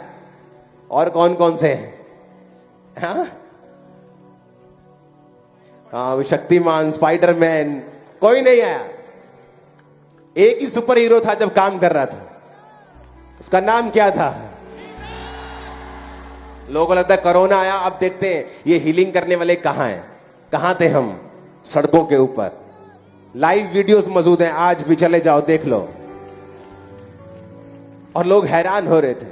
और कौन कौन से हैं, हाँ, शक्तिमान, स्पाइडरमैन, कोई नहीं आया। एक ही सुपर हीरो था जब काम कर रहा था, उसका नाम क्या था? लोगों को लगता है कोरोना आया, अब देखते हैं ये हीलिंग करने वाले कहां हैं। कहां थे हम? सड़कों के ऊपर। लाइव वीडियोस मौजूद हैं, आज भी चले जाओ देख लो। और लोग हैरान हो रहे थे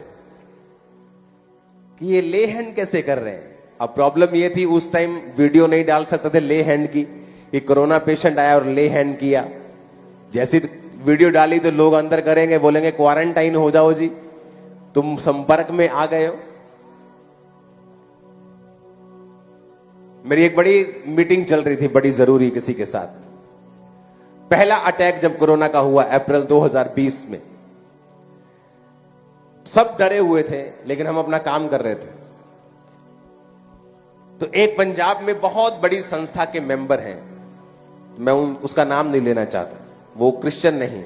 कि ये ले हैंड कैसे कर रहे हैं। अब प्रॉब्लम ये थी, उस टाइम वीडियो नहीं डाल सकते थे ले हैंड की, कि कोरोना पेशेंट आया और ले हैंड किया। जैसी वीडियो डाली तो लोग अंदर करेंगे, बोलेंगे क्वारंटाइन हो जाओ जी, तुम संपर्क में आ गए हो। मेरी एक बड़ी मीटिंग चल रही थी, बड़ी जरूरी, किसी के साथ। पहला अटैक जब कोरोना का हुआ अप्रैल 2020 में, सब डरे हुए थे, लेकिन हम अपना काम कर रहे थे। तो एक पंजाब में बहुत बड़ी संस्था के मेंबर हैं, मैं उसका नाम नहीं लेना चाहता, वो क्रिश्चियन नहीं है,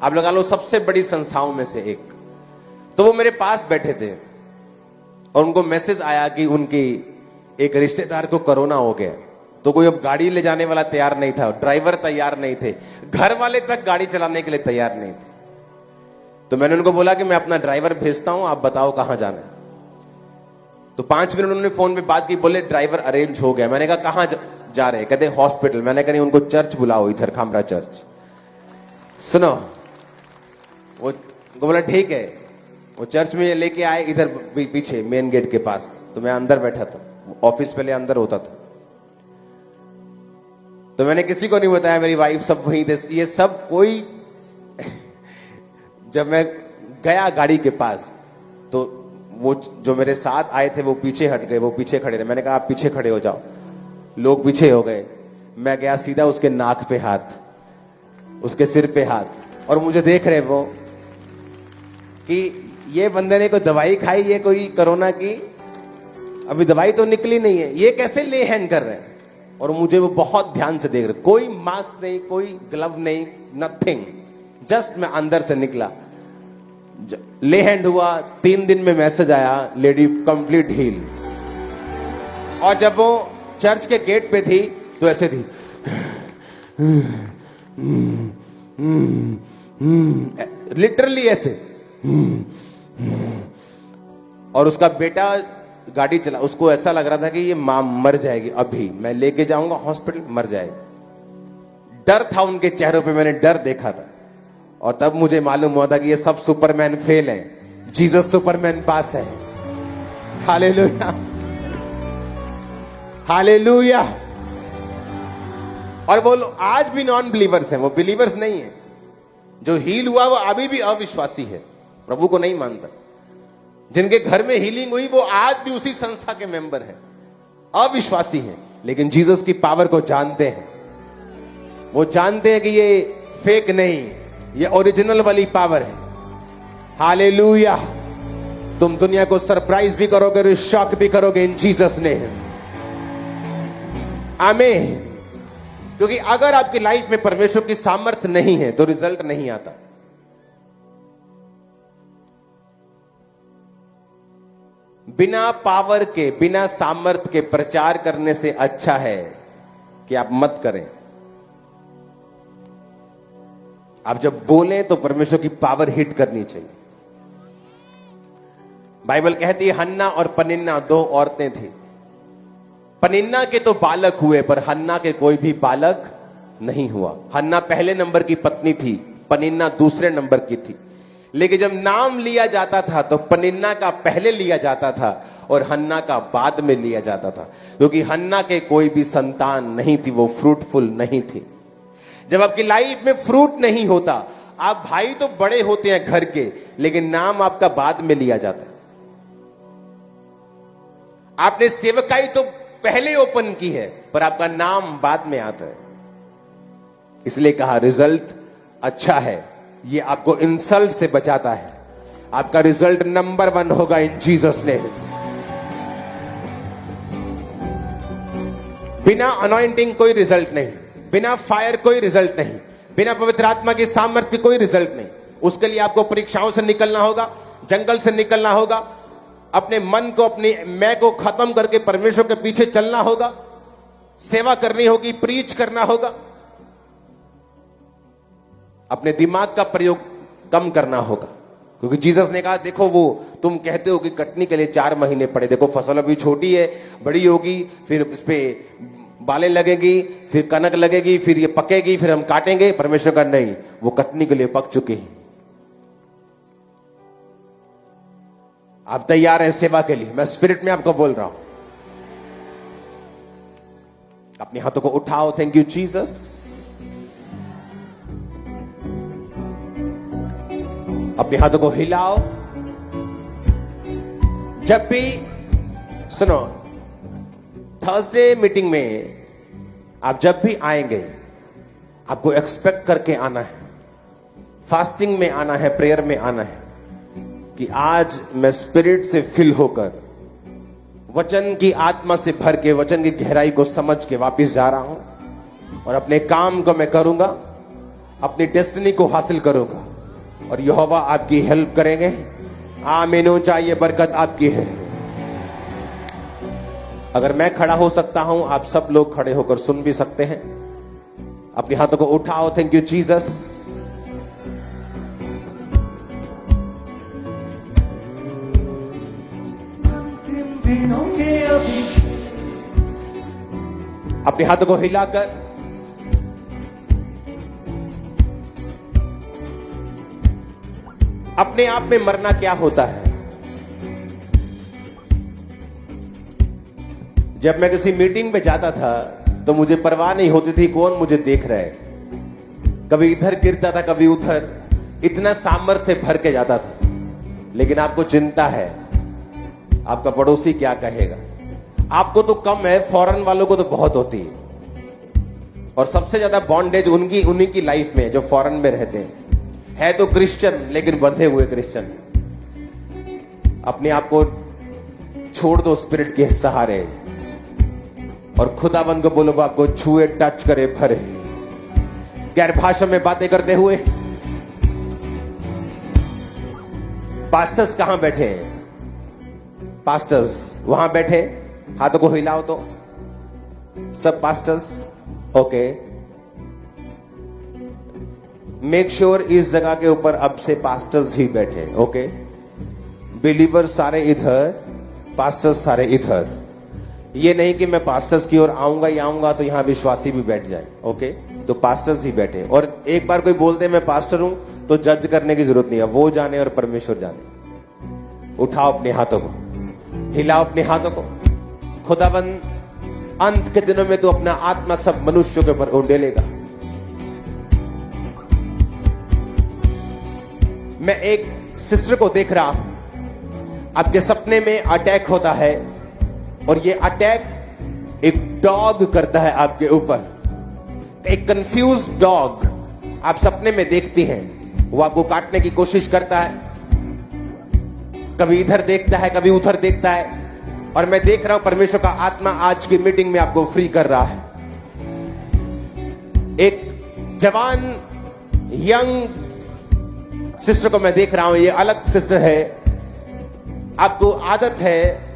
आप लगा लो सबसे बड़ी संस्थाओं में से एक। तो वो मेरे पास बैठे थे और उनको मैसेज आया कि उनकी एक रिश्तेदार को कोरोना हो गया। तो कोई अब गाड़ी ले जाने वाला तैयार नहीं था, ड्राइवर तैयार नहीं थे, घर वाले तक गाड़ी चलाने के लिए तैयार नहीं थे। तो मैंने उनको बोला कि मैं अपना ड्राइवर भेजता हूं, आप बताओ कहां जाना है। तो 5 मिनट उन्होंने फोन पे बात की, बोले ड्राइवर अरेंज हो गया। मैंने कहा कहां जा रहे हैं? कहते हॉस्पिटल। मैंने कहा नहीं, उनको चर्च बुलाओ, इधर खामरा चर्च। सुनो, वो बोला ठीक है। वो चर्च में लेके आए, इधर पीछे मेन गेट के पास। तो मैं अंदर बैठा था, ऑफिस पहले अंदर होता था, तो मैंने किसी को नहीं बताया, मेरी वाइफ सब वहीं थे, ये सब कोई। जब मैं गया गाड़ी के पास, तो वो जो मेरे साथ आए थे वो पीछे हट गए, वो पीछे खड़े थे। मैंने कहा आप पीछे खड़े हो जाओ, लोग पीछे हो गए। मैं गया सीधा उसके नाक पे हाथ, उसके सिर पे हाथ, और मुझे देख रहे वो कि ये बंदे ने कोई दवाई खाई, ये कोई कोरोना की अभी दवाई तो निकली नहीं है, ये कैसे ले हैंड कर रहे हैं। और मुझे वो बहुत ध्यान से देख रहे, कोई मास्क नहीं, कोई ग्लव नहीं, नथिंग, जस्ट मैं अंदर से निकला, ले हैंड हुआ। 3 दिन में मैसेज आया, लेडी कंप्लीट हील। और जब वो चर्च के गेट पे थी तो ऐसे थी, लिटरली ऐसे। और उसका बेटा गाड़ी चला, उसको ऐसा लग रहा था कि ये मां मर जाएगी, अभी मैं लेके जाऊंगा हॉस्पिटल, मर जाएगी। डर था उनके चेहरों पे, मैंने डर देखा था। और तब मुझे मालूम हुआ था कि ये सब सुपरमैन फेल हैं, जीसस सुपरमैन पास है। Hallelujah, hallelujah. और वो लोग आज भी नॉन बिलीवर्स हैं, वो बिलीवर्स नहीं है। जो हील हुआ वो अभी भी अविश्वासी है, प्रभु को नहीं मानता। जिनके घर में हीलिंग हुई वो आज भी उसी संस्था के मेंबर हैं, अविश्वासी हैं, लेकिन जीसस की पावर को जानते हैं। वो जानते हैं कि ये फेक नहीं, ये ओरिजिनल वाली पावर है। हालेलुया। तुम दुनिया को सरप्राइज भी करोगे और शॉक भी करोगे इन जीसस ने। आमीन। क्योंकि अगर आपकी लाइफ में परमेश्वर की सामर्थ्य नहीं है तो रिजल्ट नहीं आता। बिना पावर के, बिना सामर्थ्य के प्रचार करने से अच्छा है कि आप मत करें। आप जब बोलें तो परमेश्वर की पावर हिट करनी चाहिए। बाइबल कहती है हन्ना और पनिन्ना दो औरतें थी। पनिन्ना के तो बालक हुए पर हन्ना के कोई भी बालक नहीं हुआ। हन्ना पहले नंबर की पत्नी थी, पनिन्ना दूसरे नंबर की थी। लेकिन जब नाम लिया जाता था तो पनिन्ना का पहले लिया जाता था और हन्ना का बाद में लिया जाता था, क्योंकि हन्ना के कोई भी संतान नहीं थी, वो फ्रूटफुल नहीं थी। जब आपकी लाइफ में फ्रूट नहीं होता, आप भाई तो बड़े होते हैं घर के, लेकिन नाम आपका बाद में लिया जाता है। आपने सेवकाई तो पहले ओपन की है पर आपका नाम बाद में आता है। इसलिए कहा रिजल्ट अच्छा है, ये आपको इंसल्ट से बचाता है। आपका रिजल्ट नंबर 1 होगा इन जीसस नेम। बिना अनॉइंटिंग कोई रिजल्ट नहीं, बिना फायर कोई रिजल्ट नहीं, बिना पवित्र आत्मा की सामर्थ्य कोई रिजल्ट नहीं। उसके लिए आपको परीक्षाओं से निकलना होगा, जंगल से निकलना होगा, अपने मन को, अपनी मैं को खत्म करके परमेश्वर के पीछे चलना होगा, सेवा करनी होगी, प्रीच करना होगा, अपने दिमाग का प्रयोग कम करना होगा। क्योंकि जीसस ने कहा देखो वो तुम कहते हो कि कटनी के लिए 4 महीने पड़े, देखो फसल अभी छोटी है, बड़ी होगी, फिर इस पे बालें लगेगी, फिर कनक लगेगी, फिर ये पकेगी, फिर हम काटेंगे। परमेश्वर का नहीं, वो कटनी के लिए पक चुके हैं। आप तैयार हैं सेवा के लिए? मैं स्पिरिट में आपको बोल रहा हूं। अपने हाथों को उठाओ। Thank you Jesus. अपने हाथों को हिलाओ। जब भी सुनो, थर्सडे मीटिंग में आप जब भी आएंगे आपको एक्सपेक्ट करके आना है, फास्टिंग में आना है, प्रेयर में आना है कि आज मैं स्पिरिट से फिल होकर वचन की आत्मा से भर के वचन की गहराई को समझ के वापस जा रहा हूं और अपने काम को मैं करूंगा, अपनी डेस्टिनी को हासिल करूंगा और यहोवा आपकी हेल्प करेंगे। आमीन। ऊंचा ये बरकत आपकी है। अगर मैं खड़ा हो सकता हूं, आप सब लोग खड़े होकर सुन भी सकते हैं। अपने हाथों को उठाओ। Thank you Jesus. अंतिम दिनों के अभिषेक, अपने हाथों को हिलाकर अपने आप में मरना क्या होता है। जब मैं किसी मीटिंग में जाता था तो मुझे परवाह नहीं होती थी कौन मुझे देख रहा है। कभी इधर गिरता था, कभी उधर, इतना सामर्थ्य से भर के जाता था। लेकिन आपको चिंता है आपका पड़ोसी क्या कहेगा। आपको तो कम है, फॉरेन वालों को तो बहुत होती है। और सबसे ज्यादा बॉन्डेज उन्हीं की लाइफ में जो फॉरेन में रहते हैं। है तो क्रिश्चियन लेकिन बंधे हुए क्रिश्चियन। अपने आप को छोड़ दो स्पिरिट के सहारे और खुदाबंद को बोलो वो आपको छुए, टच करे, भरे। गैर भाषा में बातें करते हुए पास्टर्स कहां बैठे हैं? पास्टर्स वहां बैठे, हाथों को हिलाओ तो सब पास्टर्स। ओके, मेक श्योर इस जगह के ऊपर अब से पास्टर्स ही बैठे। ओके, बिलीवर सारे इधर, पास्टर्स सारे इधर। ये नहीं कि मैं पास्टर्स की ओर आऊंगा ही आऊंगा तो यहां विश्वासी भी बैठ जाए। ओके, तो पास्टर्स ही बैठे। और एक बार कोई बोलते मैं पास्टर हूं तो जज करने की जरूरत नहीं है, वो जाने और परमेश्वर जाने। उठाओ अपने हाथों को, हिलाओ अपने हाथों को। खुदाबंद अंत के दिनों में तो अपना आत्मा सब मनुष्यों के ऊपर उंडेलेगा। मैं एक सिस्टर को देख रहा हूं, आपके सपने में अटैक होता है और ये अटैक एक डॉग करता है आपके ऊपर। एक कंफ्यूज डॉग आप सपने में देखती हैं, वो आपको काटने की कोशिश करता है, कभी इधर देखता है, कभी उधर देखता है। और मैं देख रहा हूं परमेश्वर का आत्मा आज की मीटिंग में आपको फ्री कर रहा है। एक जवान यंग सिस्टर को मैं देख रहा हूं, ये अलग सिस्टर है। आपको आदत है,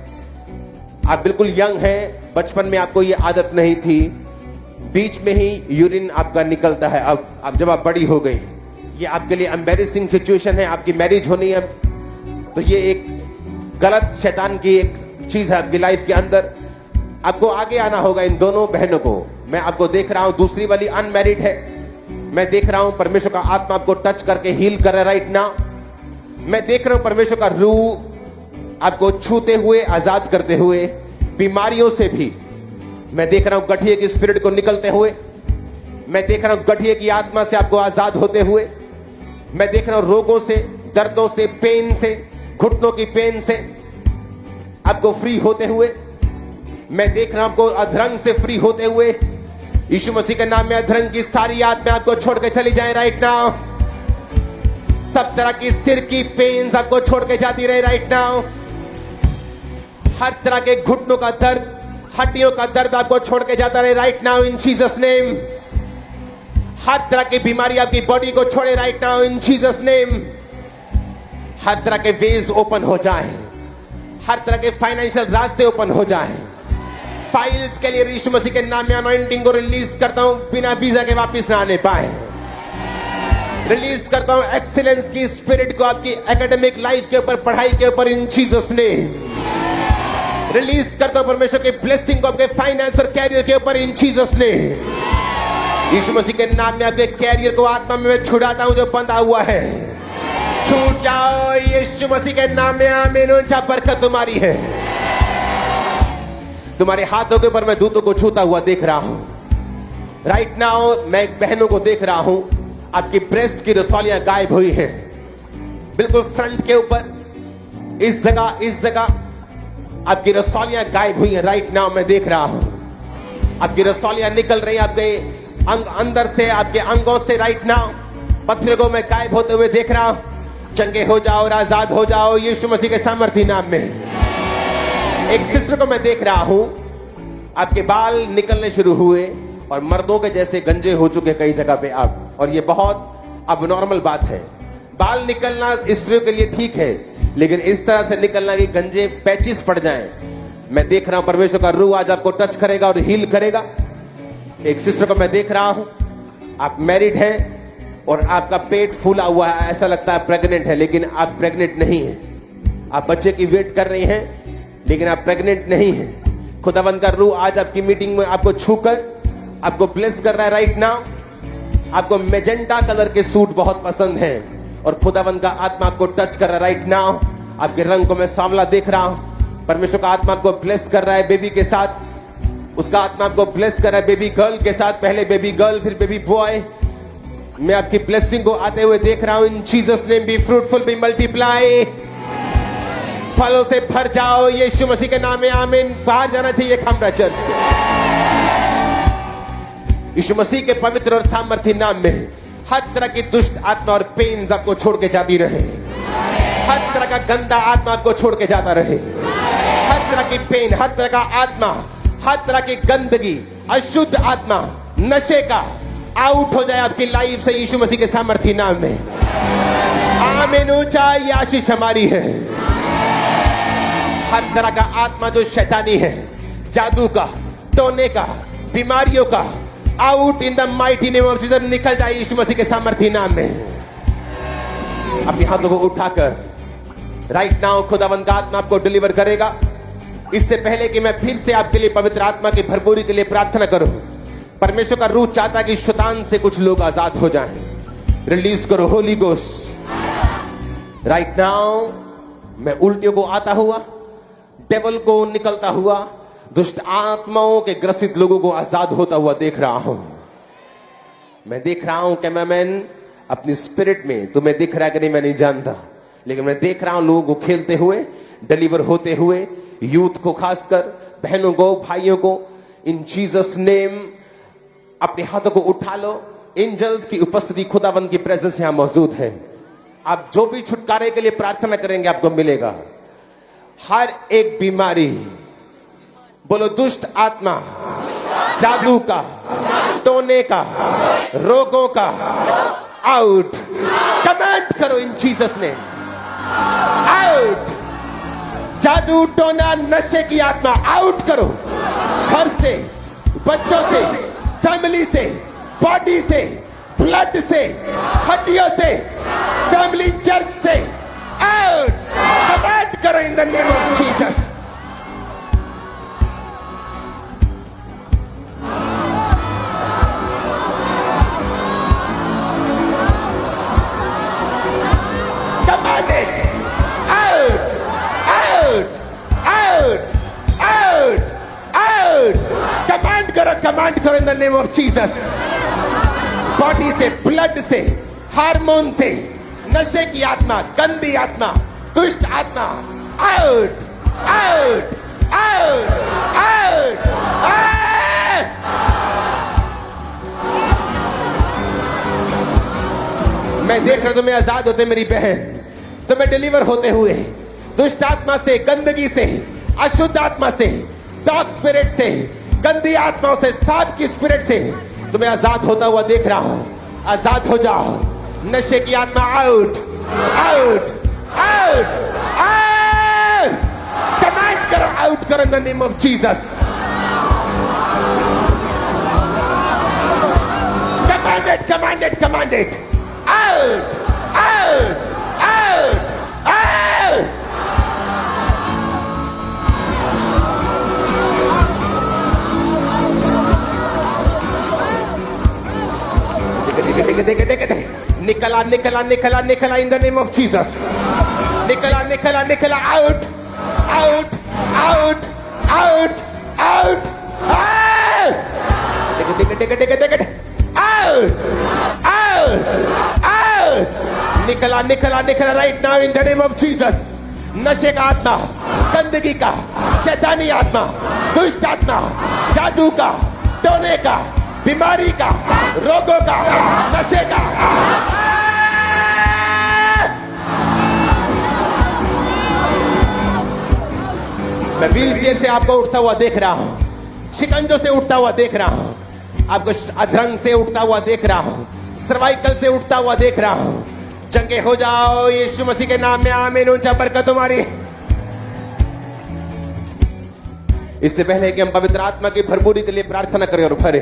आप बिल्कुल यंग हैं, बचपन में आपको ये आदत नहीं थी, बीच में ही यूरिन आपका निकलता है। अब जब आप बड़ी हो गई ये आपके लिए एम्बैरेसिंग सिचुएशन है, आपकी मैरिज होनी है, तो ये एक गलत शैतान की एक चीज है आपकी लाइफ के अंदर। आपको आगे आना होगा इन दोनों बहनों को। मैं आपको देख रहा हूं, दूसरी वाली अनमैरिड है। मैं देख रहा हूं परमेश्वर का आत्मा आपको टच करके हील कर रहा है राइट नाउ। मैं देख रहा हूं परमेश्वर का रूह आपको छूते हुए, आजाद करते हुए, बीमारियों से भी। मैं देख रहा हूं गठिए की स्पिरिट को निकलते हुए। मैं देख रहा हूं गठिए की आत्मा से आपको आजाद होते हुए। मैं देख रहा हूं रोगों से, दर्दों से, पेन से, घुटनों की पेन से आपको फ्री होते हुए। मैं देख रहा हूं आपको अधरंग से फ्री होते हुए। यीशु मसीह के नाम में अधरंग की सारी आत्मा आपको छोड़ के चली जाए राइट नाउ। सब तरह की सिर की पेन्स आपको छोड़ के जाती रहे राइट नाउ। हर तरह के घुटनों का दर्द, हड्डियों का दर्द आपको छोड़ के जाता रहे right now in Jesus name. हर तरह की बीमारी आपकी बॉडी को छोड़े right now in Jesus name. हर तरह के वेज ओपन हो जाए, हर तरह के फाइनेंशियल रास्ते ओपन हो जाए। फाइल्स के लिए यीशु मसीह के नाम में अनॉइंटिंग को रिलीज करता हूं, बिना वीजा के वापस ना आने पाए। रिलीज करता हूं एक्सीलेंस की स्पिरिट को आपकी एकेडमिक लाइफ के ऊपर, पढ़ाई के ऊपर इन जीसस नेम। रिलीज करता हूं परमेश्वर के ब्लेसिंग को आपके फाइनेंस और कैरियर के ऊपर इन जीसस नेम। यीशु मसीह के नाम में आपके कैरियर को आत्मा में मैं छुड़ाता हूं जो बंधा हुआ है। छूट जाओ यीशु मसीह के नाम में। आमीन। ऊंचा बरकत तुम्हारी है। तुम्हारे हाथों के ऊपर मैं दूतों को छूता हुआ देख रहा हूं राइट नाउ। मैं बहनों को देख रहा हूं, आपकी ब्रेस्ट की रसौलियां गायब हुई हैं, बिल्कुल फ्रंट के ऊपर, इस जगह आपकी रसौलियां गायब हुई हैं राइट नाउ। मैं देख रहा हूं आपकी रसौलियां निकल रही हैं आपके अंदर से, आपके अंगों से राइट नाउ। पत्थरों को मैं गायब होते हुए देख रहा हूं। चंगे हो जाओ और आजाद हो जाओ यीशु मसीह के सामर्थी नाम में। एक सिस्टर को मैं देख रहा हूं, आपके बाल निकलने शुरू हुए और मर्दों के जैसे गंजे हो चुके कई जगह पे आप, और ये बहुत अब नॉर्मल बात है। बाल निकलना स्त्रियों के लिए ठीक है, लेकिन इस तरह से निकलना कि गंजे पैचिस पड़ जाएं। मैं देख रहा हूं परमेश्वर का रूह आज आपको टच करेगा और हील करेगा। एक सिस्टर को मैं देख रहा हूं, आप मैरिड हैं और आपका पेट फूला हुआ है, ऐसा लगता है प्रेग्नेंट है, लेकिन आप प्रेग्नेंट नहीं हैं। आप बच्चे की वेट कर रही हैं, लेकिन आप प्रेग्नेंट नहीं हैं। खुदावंद का रूह आज आपकी मीटिंग में आपको छूकर आपको ब्लेस कर रहा है राइट नाउ। आपको मेजेंटा कलर के सूट बहुत पसंद है और खुदावंद का आत्मा आपको टच कर रहा है राइट नाउ। आपके रंग को मैं सांवला देख रहा हूं। परमेश्वर का आत्मा आपको ब्लेस कर रहा है बेबी के साथ। उसका आत्मा आपको ब्लेस कर रहा है बेबी गर्ल के साथ, पहले बेबी गर्ल फिर बेबी बॉय। मैं आपकी ब्लेसिंग को आते हुए देख रहा हूं in Jesus name. Be fruitful, be multiply, फलों से भर जाओ यीशु मसीह के नाम में। आमीन। बाहर जाना चाहिए खामरा चर्च के। यीशु मसीह के पवित्र और सामर्थी नाम में हर तरह की दुष्ट आत्मा और पेन्स आपको छोड़ के जाती रहे। हर तरह का गंदा आत्मा आपको छोड़ के जाता रहे। हर तरह की पेन, हर तरह का आत्मा, हर तरह की गंदगी, अशुद्ध आत्मा, नशे का आउट हो जाए आपकी लाइफ से यीशु मसीह के सामर्थी नाम में। आमीन। ऊंचा ये आशीष हमारी है। हर तरह का आत्मा जो शैतानी है, जादू का, टोने का, बीमारियों का, out in the mighty name of Jesus, निकल जाए यीशु मसीह के सामर्थी नाम में। अपने हाथों को उठाकर राइट नाउ खुदावंद का आत्मा आपको डिलीवर करेगा। इससे पहले कि मैं फिर से आपके लिए पवित्र आत्मा की भरपूरी के लिए प्रार्थना करूं, परमेश्वर का रूह चाहता है कि शैतान से कुछ लोग आजाद हो जाएं। रिलीज करो होली गोस्ट राइट नाउ। मैं उल्टियों को आता हुआ, डेविल को निकलता हुआ, दुष्ट आत्माओं के ग्रसित लोगों को आजाद होता हुआ देख रहा हूं। मैं देख रहा हूं कैमरामैन, अपनी स्पिरिट में तुम्हें दिख रहा है कि नहीं मैं नहीं जानता, लेकिन मैं देख रहा हूं लोगों को खेलते हुए, डिलीवर होते हुए, यूथ को, खासकर बहनों को, भाइयों को। इन जीसस नेम अपने हाथों को उठा लो। एंजल्स की उपस्थिति, खुदावंद की प्रेजेंस यहां मौजूद है। आप जो भी छुटकारे के लिए प्रार्थना करेंगे आपको मिलेगा। हर एक बीमारी, बोलो दुष्ट आत्मा, जादू का, टोने का, रोगों का, आउट। कमांड करो इन जीसस नेम, आउट। जादू, टोना, नशे की आत्मा आउट करो। घर से, बच्चों से, फैमिली से, बॉडी से, ब्लड से, हड्डियों से, फैमिली चर्च से आउट। कमांड करो in the name of Jesus. Command it out, out, out, out, out. Command करो in the name of Jesus. Body से, ब्लड से, हार्मोन से, नशे की आत्मा, गंदी आत्मा, दुष्ट आत्मा आउट, आउट, आउट, आउट। मैं देख रहा हूं तुम्हें आजाद होते मेरी बहन, तुम्हें डिलीवर होते हुए दुष्ट आत्मा से, गंदगी से, अशुद्ध आत्मा से, डॉग स्पिरिट से, गंदी आत्माओं से, सांप की स्पिरिट से तुम्हें आजाद होता हुआ देख रहा हूं। आजाद हो जाओ। नशे की आत्मा out, out, out, out. Command करो, आउट करो in the name of Jesus. Command it out, out, out, out. निकला in the name of Jesus. निकला out, out, out, out, out, out. निकला right now in the name of Jesus. नशे का आत्मा, गंदगी का, शैतानी आत्मा, दुष्ट आत्मा, जादू का, टोने का, बीमारी का, रोगों का, नशे का। मैं व्हील चेयर से आपको उठता हुआ देख रहा हूं, शिकंजों से उठता हुआ देख रहा हूं, आपको अधरंग से उठता हुआ देख रहा हूं, सर्वाइकल से उठता हुआ देख रहा हूं। चंगे हो जाओ यीशु मसीह के नाम में, आमीन। ऊंचा बरकत तुम्हारी। इससे पहले कि हम पवित्र आत्मा की भरपूरी के लिए प्रार्थना करें और भरे,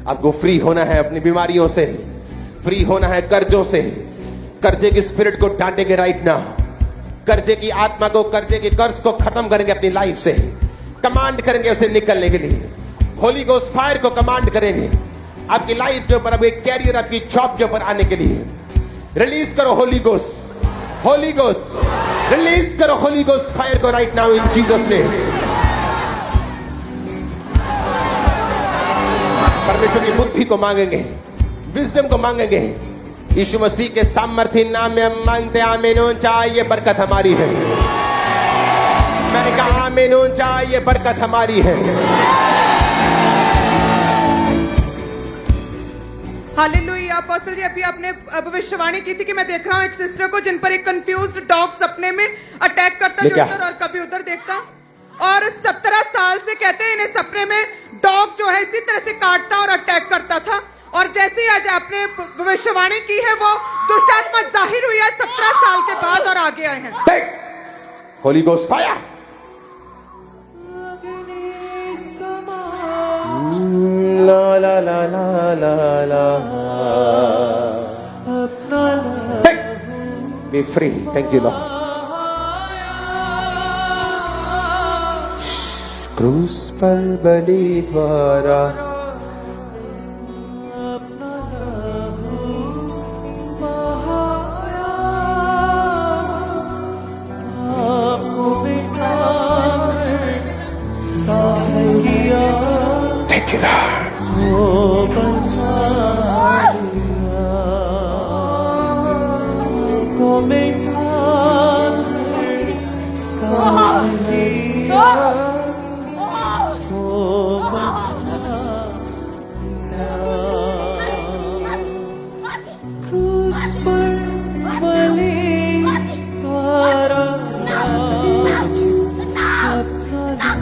आपको फ्री होना है अपनी बीमारियों से, फ्री होना है कर्जों से। कर्जे की स्पिरिट को डांटेंगे राइट नाउ। कर्जे की आत्मा को, कर्जे के कर्ज को खत्म करेंगे अपनी लाइफ से। कमांड करेंगे उसे निकलने के लिए। होली गोस्ट फायर को कमांड करेंगे आपकी लाइफ के ऊपर, आपके कैरियर, आपकी जॉब के ऊपर आने के लिए। रिलीज करो holy ghost, Holi ghost release करो होली गोस्ट फायर को right now in Jesus name. परमेश्वर की बुद्धि को मांगेंगे, विजडम को मांगेंगे। यीशु मसीह के सामर्थ्य नाम में हम मांगते, आमीन। ऊंचा ये बरकत हमारी है। मैंने कहा आमीन। ऊंचा ये बरकत हमारी है। हालेलुया। अपोस्टल जी, अभी आपने भविष्यवाणी की थी कि मैं देख रहा हूँ एक सिस्टर को जिन पर एक कंफ्यूज्ड डॉग सपने में अटैक करता, जो इधर और कभी उधर देखता, और 17 साल से कहते हैं इन्हें सपने में डॉग जो है इसी तरह से काटता और अटैक करता था। और जैसे ही आज आपने भविष्यवाणी की है, वो दुष्ट आत्मा जाहिर हुई है 17 साल के बाद और आगे आए हैं। Holi ghost fire. La la la la la la. Hey, be free. Thank you, Lord. क्रूस पर बलि द्वारा Thank you, Lord.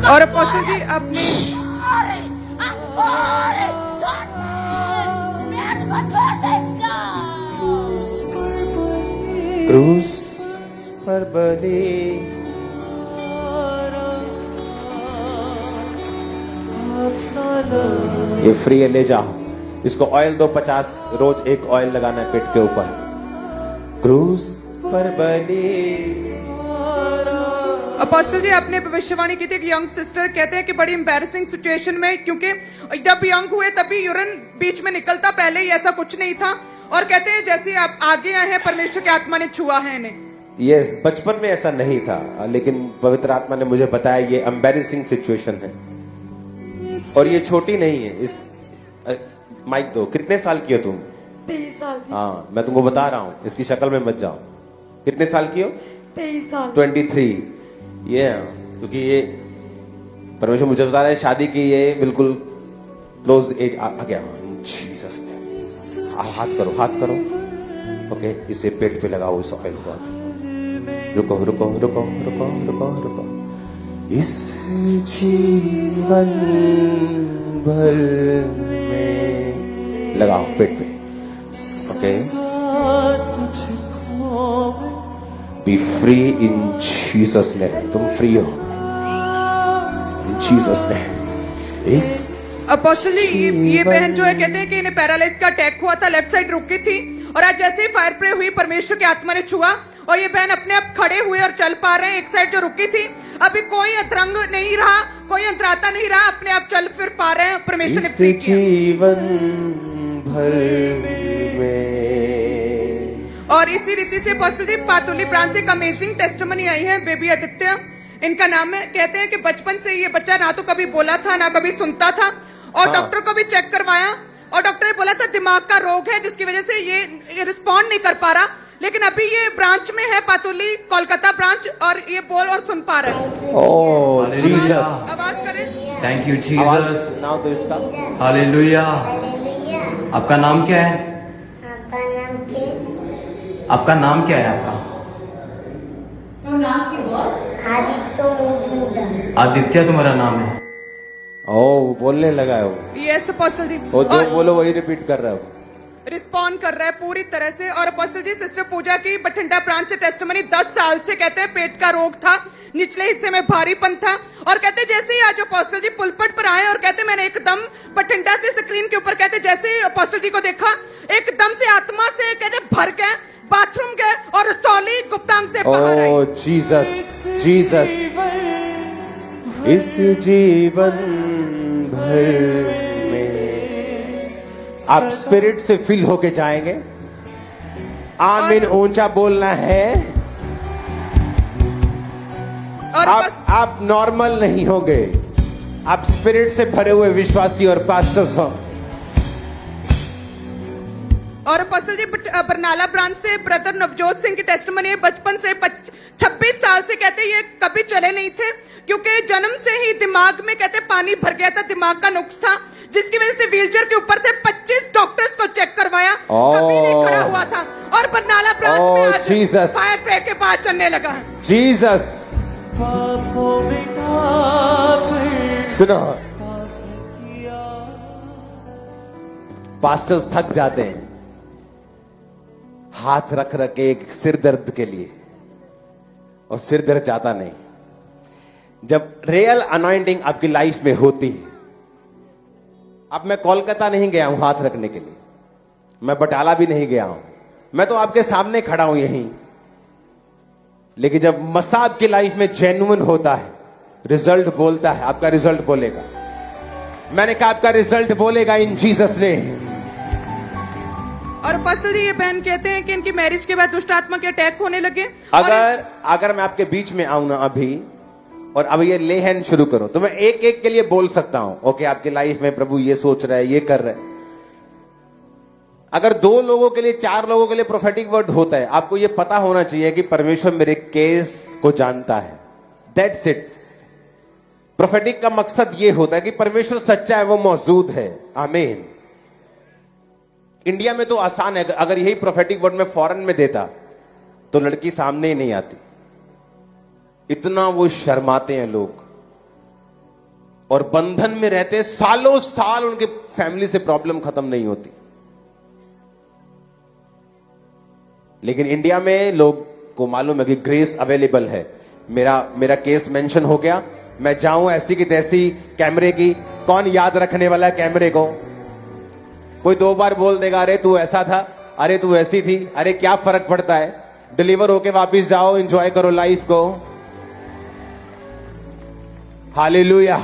और अपोस्टल जी, आपने क्रूस पर बलि ये फ्री है, ले जाओ, इसको ऑयल दो 50, रोज एक ऑयल लगाना है पेट के ऊपर। क्रूस पर बनी। अपोस्टल जी, आपने भविष्यवाणी की थी, एक यंग सिस्टर कहते हैं कि बड़ी एम्बैरेसिंग सिचुएशन में, क्योंकि जब यंग हुए तभी यूरिन बीच में निकलता, पहले ही ऐसा कुछ नहीं था, और कहते हैं जैसे आप आगे आए हैं परमेश्वर की आत्मा ने छुआ है इन्हें। यस, बचपन में ऐसा नहीं था, लेकिन पवित्र आत्मा ने मुझे बताया ये एम्बैरेसिंग सिचुएशन है और ये छोटी नहीं है। इस माइक दो। कितने साल की हो तुम? 23 साल की। हाँ, मैं तुमको बता रहा हूं, इसकी शक्ल में मत जाओ। कितने साल की हो? 23 साल। 23। ये क्योंकि ये परमेश्वर मुझे बता रहा है शादी की ये बिल्कुल क्लोज एज आ गया। जीसस ने हाथ करो, हाथ करो। ओके, इसे पेट पे लगाओ इस ऑयल को। रुको रुको रुको रुको रुको रुको। इस जीवन भर में लगाओ पेट पे। Okay, B free in Jesus name. तुम फ्री हो इन जीसस नेम। इस अपोस्टल जी, ये बहन जो है कहते हैं कि इन्हें पैरालाइज का अटैक हुआ था, लेफ्ट साइड रुकी थी, और आज जैसे ही फायर प्रे हुई परमेश्वर की आत्मा ने छुआ और ये बहन अपने आप खड़े हुए और चल पा रहे हैं। एक साइड जो रुकी थी, अभी कोई अतरंग नहीं रहा, कोई अंतराता नहीं रहा, अपने आप चल फिर पा रहे हैं। परमेश्वर ने फ्री किया। जीवन भर में। और इसी रीति से अपोस्टल जी, पातुली ब्रांच से एक अमेजिंग टेस्टिमनी आई है। बेबी आदित्य इनका नाम है। कहते हैं कि बचपन से ये बच्चा ना तो कभी बोला था ना कभी सुनता था, और डॉक्टर को भी चेक करवाया और डॉक्टर ने बोला था दिमाग का रोग है जिसकी वजह से ये रिस्पॉन्ड नहीं कर पा रहा। लेकिन अभी ये ब्रांच में है, पातुली कोलकाता ब्रांच, और ये बोल और सुन पा रहा है। ओह जीसस। आवाज करें। थैंक यू आवाज जीसस। सुनाओ तो इसका। हालेलुया। आपका नाम क्या है? आपका नाम क्या? आपका नाम क्या है आपका? आदित्य मजूमदार। आदित्य तुम्हारा नाम है? ओ, बोलने लगा है वो। यस अपोस्टल जी, वो जो बोलो वही रिपीट कर रहा है वो। रिस्पॉन्ड कर रहा है पूरी तरह से। और अपोस्टल जी, सिस्टर पूजा की बठिंडा ब्रांच से टेस्टिमनी, 10 साल से कहते हैं पेट का रोग था, निचले हिस्से में भारीपन था, और कहते जैसे ही आज अपोस्टल जी पुलपट पर आए और कहते मैंने एकदम बठिंडा से स्क्रीन के ऊपर कहते जैसे ही अपोस्टल जी को देखा, एकदम से आत्मा से कहते भर गए, बाथरूम गए और सौली गुप्तांग से बाहर आई। ओ जीसस, जीसस। इस जीवन भर में आप स्पिरिट से फिल होके जाएंगे। आमीन ऊंचा बोलना है। और आप नॉर्मल नहीं होंगे, आप स्पिरिट से भरे हुए विश्वासी और पास्टर्स हो। और अपोस्टल जी, बरनाला ब्रांच से ब्रदर नवजोत सिंह की टेस्टिमनी है। बचपन से 26 साल से कहते ये कभी चले नहीं थे, क्योंकि जन्म से ही दिमाग में कहते पानी भर गया था, दिमाग का नुक्स था, जिसकी वजह से व्हीलचेयर के ऊपर थे। 25 डॉक्टर्स को चेक करवाया, कभी नहीं खड़ा हुआ था, और बरनाला ब्रांच में आज जीसस। फायर ब्रेक के बाद चलने लगा। जीसस। सुनो, पास्टर्स थक जाते हैं हाथ रख रख के एक सिर दर्द के लिए, और सिर दर्द जाता नहीं। जब रियल अनॉइंटिंग आपकी लाइफ में होती है, अब मैं कोलकाता नहीं गया हूं हाथ रखने के लिए, मैं बटाला भी नहीं गया हूं, मैं तो आपके सामने खड़ा हूं यहीं। लेकिन जब मसा आपकी लाइफ में जेन्युइन होता है, रिजल्ट बोलता है, आपका रिजल्ट बोलेगा। मैंने कहा आपका रिजल्ट बोलेगा इन जीसस ने। और अपोस्टल जी, ये बहन कहते हैं कि इनकी मैरिज के बाद दुष्ट आत्मा के अटैक होने लगे। अगर मैं आपके बीच में आऊं ना अभी, और अब ये ले हैंड शुरू करो, तो मैं एक एक के लिए बोल सकता हूं। ओके, आपकी लाइफ में प्रभु ये सोच रहा है, ये कर रहा है। अगर 2 लोगों के लिए, 4 लोगों के लिए प्रोफेटिक वर्ड होता है, आपको ये पता होना चाहिए कि परमेश्वर मेरे केस को जानता है। That's it. प्रोफेटिक का मकसद ये होता है कि परमेश्वर सच्चा है, वो मौजूद है। आमीन। इंडिया में तो आसान है, अगर यही प्रोफेटिक वर्ड में फॉरेन में देता तो लड़की सामने ही नहीं आती। इतना वो शर्माते हैं लोग, और बंधन में रहते सालों साल, उनके फैमिली से प्रॉब्लम खत्म नहीं होती। लेकिन इंडिया में लोग को मालूम है कि ग्रेस अवेलेबल है। मेरा केस मेंशन हो गया, मैं जाऊं ऐसी की तैसी कैमरे की, कौन याद रखने वाला है कैमरे को? कोई 2 बार बोल देगा अरे तू ऐसा था, अरे तू ऐसी थी, अरे क्या फर्क पड़ता है, डिलीवर होके वापस जाओ, एंजॉय करो लाइफ को। हालेलुया,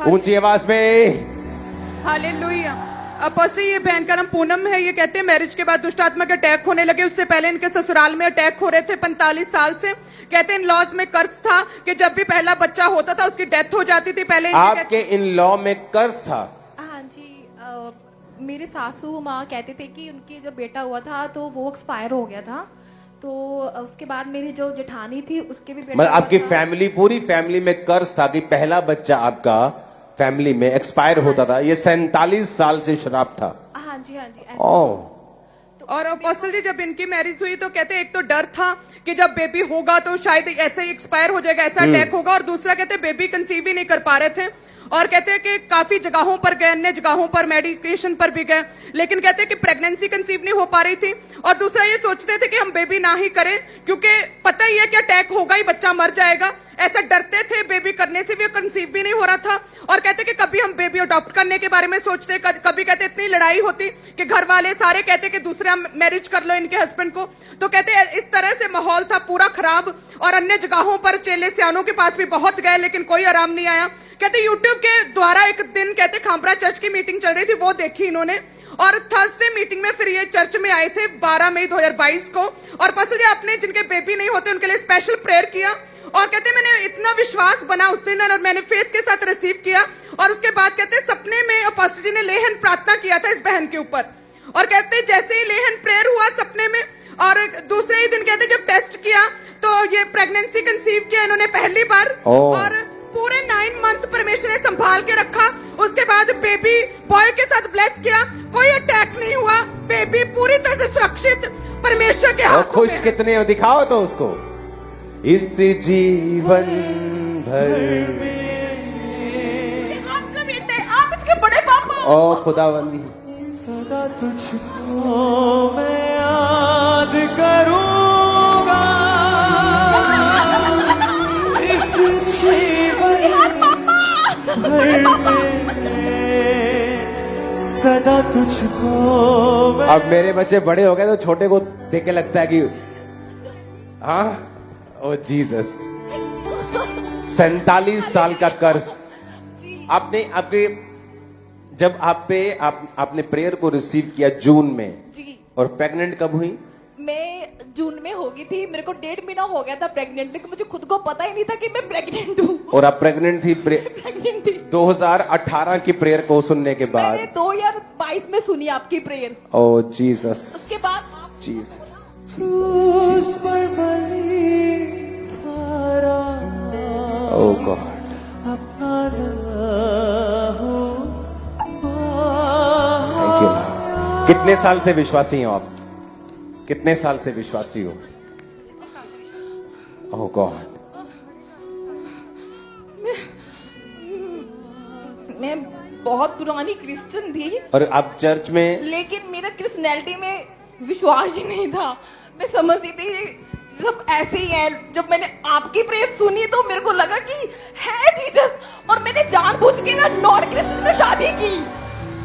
ऊंची आवाज में हालेलुया। अपोस्टल, ये बहन का नाम पूनम है। ये कहते हैं मैरिज के बाद दुष्ट आत्मा के अटैक होने लगे। उससे पहले इनके ससुराल में अटैक हो रहे थे 45 साल से। कहते हैं इन लॉज में कर्ज था कि जब भी पहला बच्चा होता था उसकी डेथ हो जाती थी। पहले आपके इन लॉ में कर्ज था? हाँ जी, मेरे सासू माँ कहते थे कि उनकी जब बेटा हुआ था तो वो एक्सपायर हो गया था, तो उसके बाद मेरी जो जेठानी थी उसके भी बेटा मतलब हुआ आपकी था। फैमिली, पूरी फैमिली में कर्ज था कि पहला बच्चा आपका फैमिली में एक्सपायर होता था। ये 47 साल से शराब था। हाँ जी, हाँ जी, ऐसा। ओह, और अपोस्टल जी, जब इनकी मैरिज हुई तो कहते हैं एक तो डर था कि जब बेबी होगा तो शायद ऐसे ही एक्सपायर हो जाएगा, ऐसा अटैक होगा, और दूसरा कहते हैं बेबी कंसीव ही नहीं कर पा रहे थे। और कहते हैं कि काफी जगहों पर गए, अन्य जगहों पर मेडिकेशन पर भी गए, लेकिन कहते हैं कि प्रेगनेंसी कंसीव नहीं हो पा रही थी। और दूसरा ये सोचते थे कि हम बेबी ना ही करें क्योंकि पता ही है कि अटैक होगा ही, बच्चा मर जाएगा, ऐसा डरते थे। बेबी करने से भी कंसीव भी नहीं हो रहा था। और कहते कि कभी हम बेबी अडॉप्ट करने के बारे में सोचते, कभी कहते इतनी लड़ाई होती कि घर वाले सारे कहते कि दूसरा मैरिज कर लो इनके हस्बैंड को। तो कहते इस तरह से माहौल था पूरा खराब। और अन्य जगहों पर चेले सियानों के पास भी बहुत गए लेकिन कोई आराम नहीं आया। कहते यूट्यूब के द्वारा एक दिन कहते खामरा चर्च की मीटिंग चल रही थी, वो देखी इन्होंने। और थर्सडे मीटिंग में फिर ये चर्च में आए थे 12 मई 2022 को। और पास्टर जी, आपने जिनके बेबी नहीं होते उनके लिए स्पेशल प्रेयर किया। और कहते मैंने इतना विश्वास बना उस दिन और मैंने फेथ के साथ रिसीव किया। और उसके बाद कहते सपने में पास्टर जी ने लेहन प्रार्थना किया था इस बहन के ऊपर। और कहते जैसे ही लेहन प्रेयर हुआ सपने में, और दूसरे ही दिन कहते जब टेस्ट किया तो ये प्रेगनेंसी कंसीव किया इन्होंने पहली बार। और पूरे 9 मंथ परमेश्वर ने संभाल के रखा। उसके बाद बेबी बॉय के साथ ब्लेस किया, कोई अटैक नहीं हुआ, बेबी पूरी तरह से सुरक्षित परमेश्वर के हाथों में। खुश कितने हो, दिखाओ तो उसको। इस जीवन भर आपका बेटे, आप इसके बड़े पापा। ओ खुदावन, सदा तुझको मैं याद करूंगा, इस जीवन भर में सदा तुझको मैं। अब मेरे बच्चे बड़े हो गए तो छोटे को देख के लगता है कि हाँ, ओ जीसस। 47 साल का कर्ज आपने, आपके जब आपने प्रेयर को रिसीव किया जून में जी, और प्रेग्नेंट कब हुई? मैं जून में हो गई थी। मेरे को 1.5 महीना हो गया था प्रेग्नेंट, लेकिन मुझे खुद को पता ही नहीं था कि मैं प्रेग्नेंट हूँ। और आप प्रेग्नेंट थी प्रेग्नेंट थी 2018 की प्रेयर को सुनने के बाद। मैंने 2022 में सुनी आपकी प्रेयर। ओ जीसस, उसके बाद जीसस, उस पर बलि थारा, ओ गॉड, अपना लहू थैंक यू। कितने साल से विश्वासी हो आप? कितने साल से विश्वासी हो? ओह गॉड, मैं बहुत पुरानी क्रिश्चियन थी, और आप चर्च में? लेकिन मेरा क्रिश्चियनिटी में विश्वास ही नहीं था। मैं समझती थी सब ऐसे ही है। जब मैंने आपकी प्रेयर सुनी तो मेरे को लगा कि है जीसस, और मैंने जानबूझ के ना नॉन क्रिश्चियन में शादी की।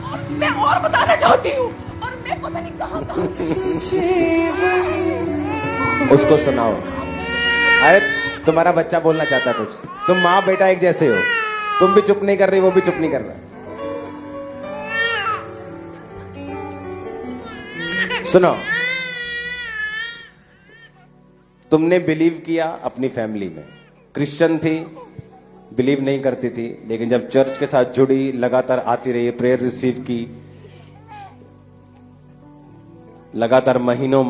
और मैं और बताना चाहती हूँ, और मैं पता नहीं कहाँ उसको सुनाओ। अरे तुम्हारा बच्चा बोलना चाहता है कुछ। तुम माँ बेटा एक जैसे हो, तुम भी चुप नहीं कर रही, वो भी चुप नहीं कर रहा। सुनो, तुमने बिलीव किया अपनी फैमिली में, क्रिश्चियन थी, बिलीव नहीं करती थी, लेकिन जब चर्च के साथ जुड़ी, लगातार आती रही, प्रेयर रिसीव की, लगातार महीनों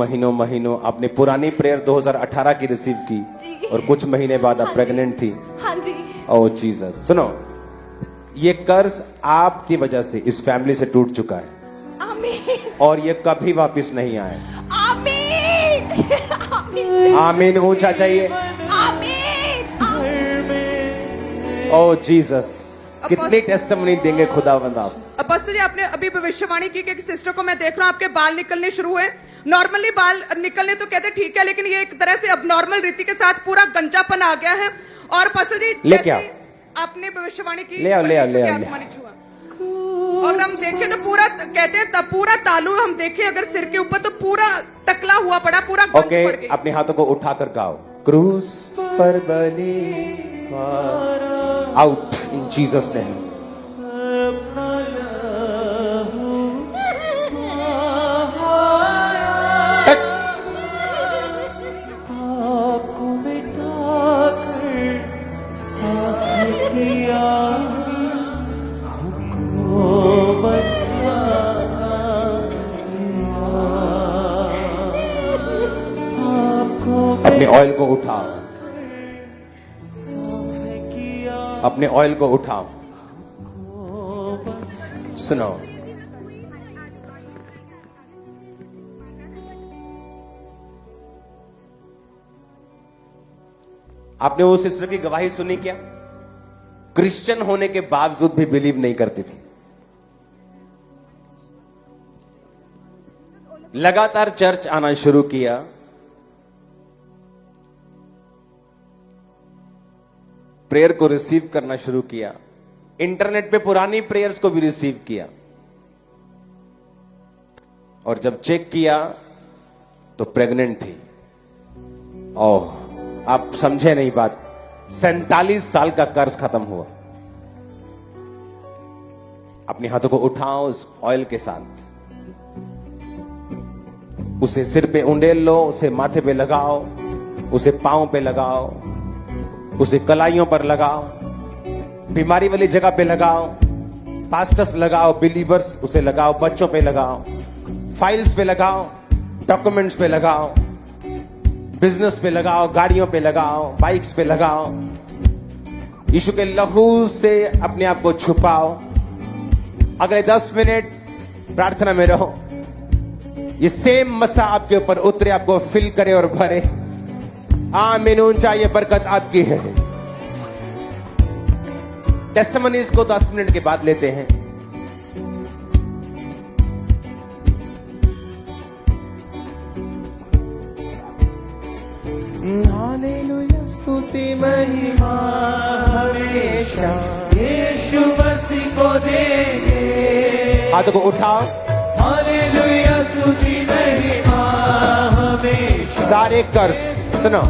आपने पुरानी प्रेयर 2018 की रिसीव की, और कुछ महीने बाद आप प्रेग्नेंट थी। हाँ जी। ओह जीसस। सुनो, ये कर्ज आपकी वजह से इस फैमिली से टूट चुका है, आमीन, और ये कभी वापस नहीं आए। आमीन, आमीन, आमीन ऊंचा चाहिए। आमीन, आमीन। ओह जीसस, कितनी टेस्टिमनी देंगे खुदावंद आप। अपोस्टल जी, आपने अभी भविष्यवाणी की कि एक सिस्टर को मैं देख रहा हूँ आपके बाल निकलने शुरू हुए। नॉर्मली बाल निकलने तो कहते ठीक है, लेकिन ये एक तरह से अब नॉर्मल रीति के साथ पूरा गंजापन आ गया है। और अपोस्टल जी, लेके आओ। आपने भविष्यवाणी की, ले आओ, ले आओ, ले आओ, ले आओ। आत्मा ने छुआ। और हम देखें तो पूरा कहते हैं पूरा तालू हम देखें अगर सिर के ऊपर तो पूरा टकला हुआ पड़ा, पूरा गंज ओके, पड़ गई। अपने हाथों को उठाकर गाओ, क्रूस पर बलि आउट इन जीसस नेम। अपने ऑयल को उठाओ, अपने ऑयल को उठाओ। सुनो, आपने वो सिस्टर की गवाही सुनी क्या? क्रिश्चियन होने के बावजूद भी बिलीव नहीं करती थी। लगातार चर्च आना शुरू किया, प्रेयर को रिसीव करना शुरू किया, इंटरनेट पे पुरानी प्रेयर्स को भी रिसीव किया, और जब चेक किया तो प्रेग्नेंट थी। ओह, आप समझे नहीं बात। 47 साल का कर्ज खत्म हुआ। अपने हाथों को उठाओ उस ऑयल के साथ, उसे सिर पे उंडेल लो, उसे माथे पे लगाओ, उसे पांव पे लगाओ, उसे कलाइयों पर लगाओ, बीमारी वाली जगह पे लगाओ, पास्टर्स लगाओ, बिलीवर्स उसे लगाओ, बच्चों पे लगाओ, फाइल्स पे लगाओ, डॉक्यूमेंट्स पे लगाओ, बिजनेस पे लगाओ, गाड़ियों पे लगाओ, बाइक्स पे लगाओ। यीशु के लहू से अपने आप को छुपाओ। अगले 10 मिनट प्रार्थना में रहो। ये सेम मसा आपके ऊपर उतरे, आपको फिल करे और भरे। आमीन। ऊंचा ये बरकत आपकी है। टेस्टिमनीज को 10 मिनट के बाद लेते हैं। हालेलुया, स्तुति महिमा हमेशा यीशु मसीह को देंगे। हाथों को उठाओ। हालेलुया, स्तुति महिमा हमेशा। सारे कर्ज सुनो,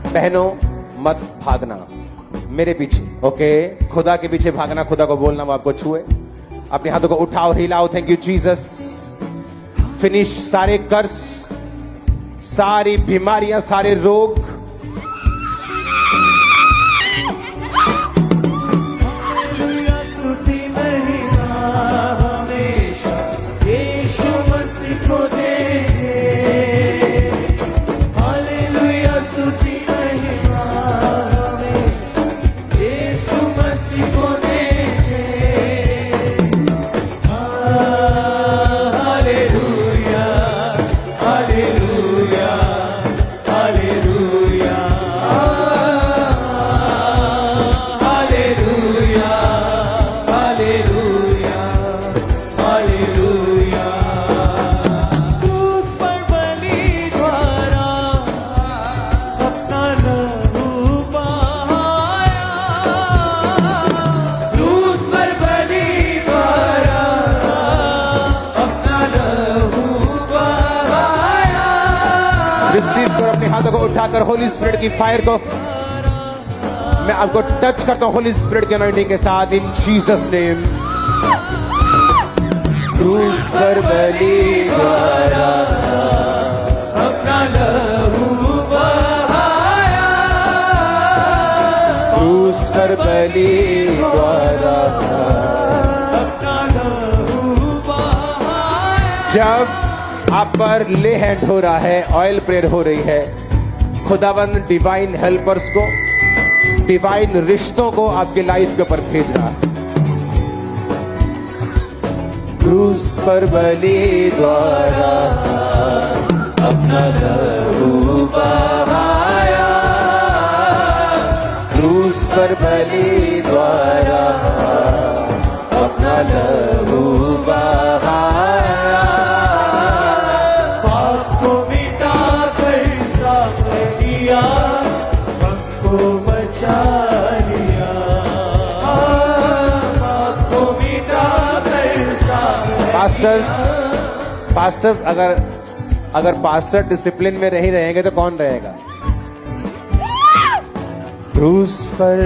बहनों मत भागना मेरे पीछे, ओके? खुदा के पीछे भागना, खुदा को बोलना वो आपको छुए। अपने हाथों को उठाओ, हिलाओ। Thank you Jesus. फिनिश सारे कर्ज, सारी बीमारियां, सारे रोग। हालेलुया, स्तुति महिमा हमेशा यीशु मसीह को देंगे। हालेलुया, स्तुति महिमा हमेशा यीशु मसीह को देंगे। Hallelujah, hallelujah, hallelujah, hallelujah, hallelujah, hallelujah. क्रूस पर बलि द्वारा अपना लहू बहाया। क्रूस पर बलि द्वारा अपना लहू बहाया। रिसीव करो अपने हाथों को उठाकर होली स्पिरिट की फायर को। मैं आपको टच करता हूं होली स्पिरिट के अनॉइंटिंग के साथ, इन जीसस नेम। क्रूस पर बलि द्वारा अपना लहू बहाया। क्रूस पर बलि द्वारा अपना लहू बहाया। जब आप पर ले हैंड हो रहा है, ऑयल प्रेयर हो रही है, खुदावंद डिवाइन हेल्पर्स को, डिवाइन रिश्तों को आपके लाइफ के ऊपर भेज रहा है। क्रूस पर बलि द्वारा अपना लहू बहाया। क्रूस पर बलि द्वारा अपना लहू बहाया। पाप को मिटा कर साफ किया, पाप को बचा लिया। पाप को मिटा कर पास्टर्स अगर पास्टर डिसिप्लिन में नहीं रहेंगे तो कौन रहेगा? क्रूस पर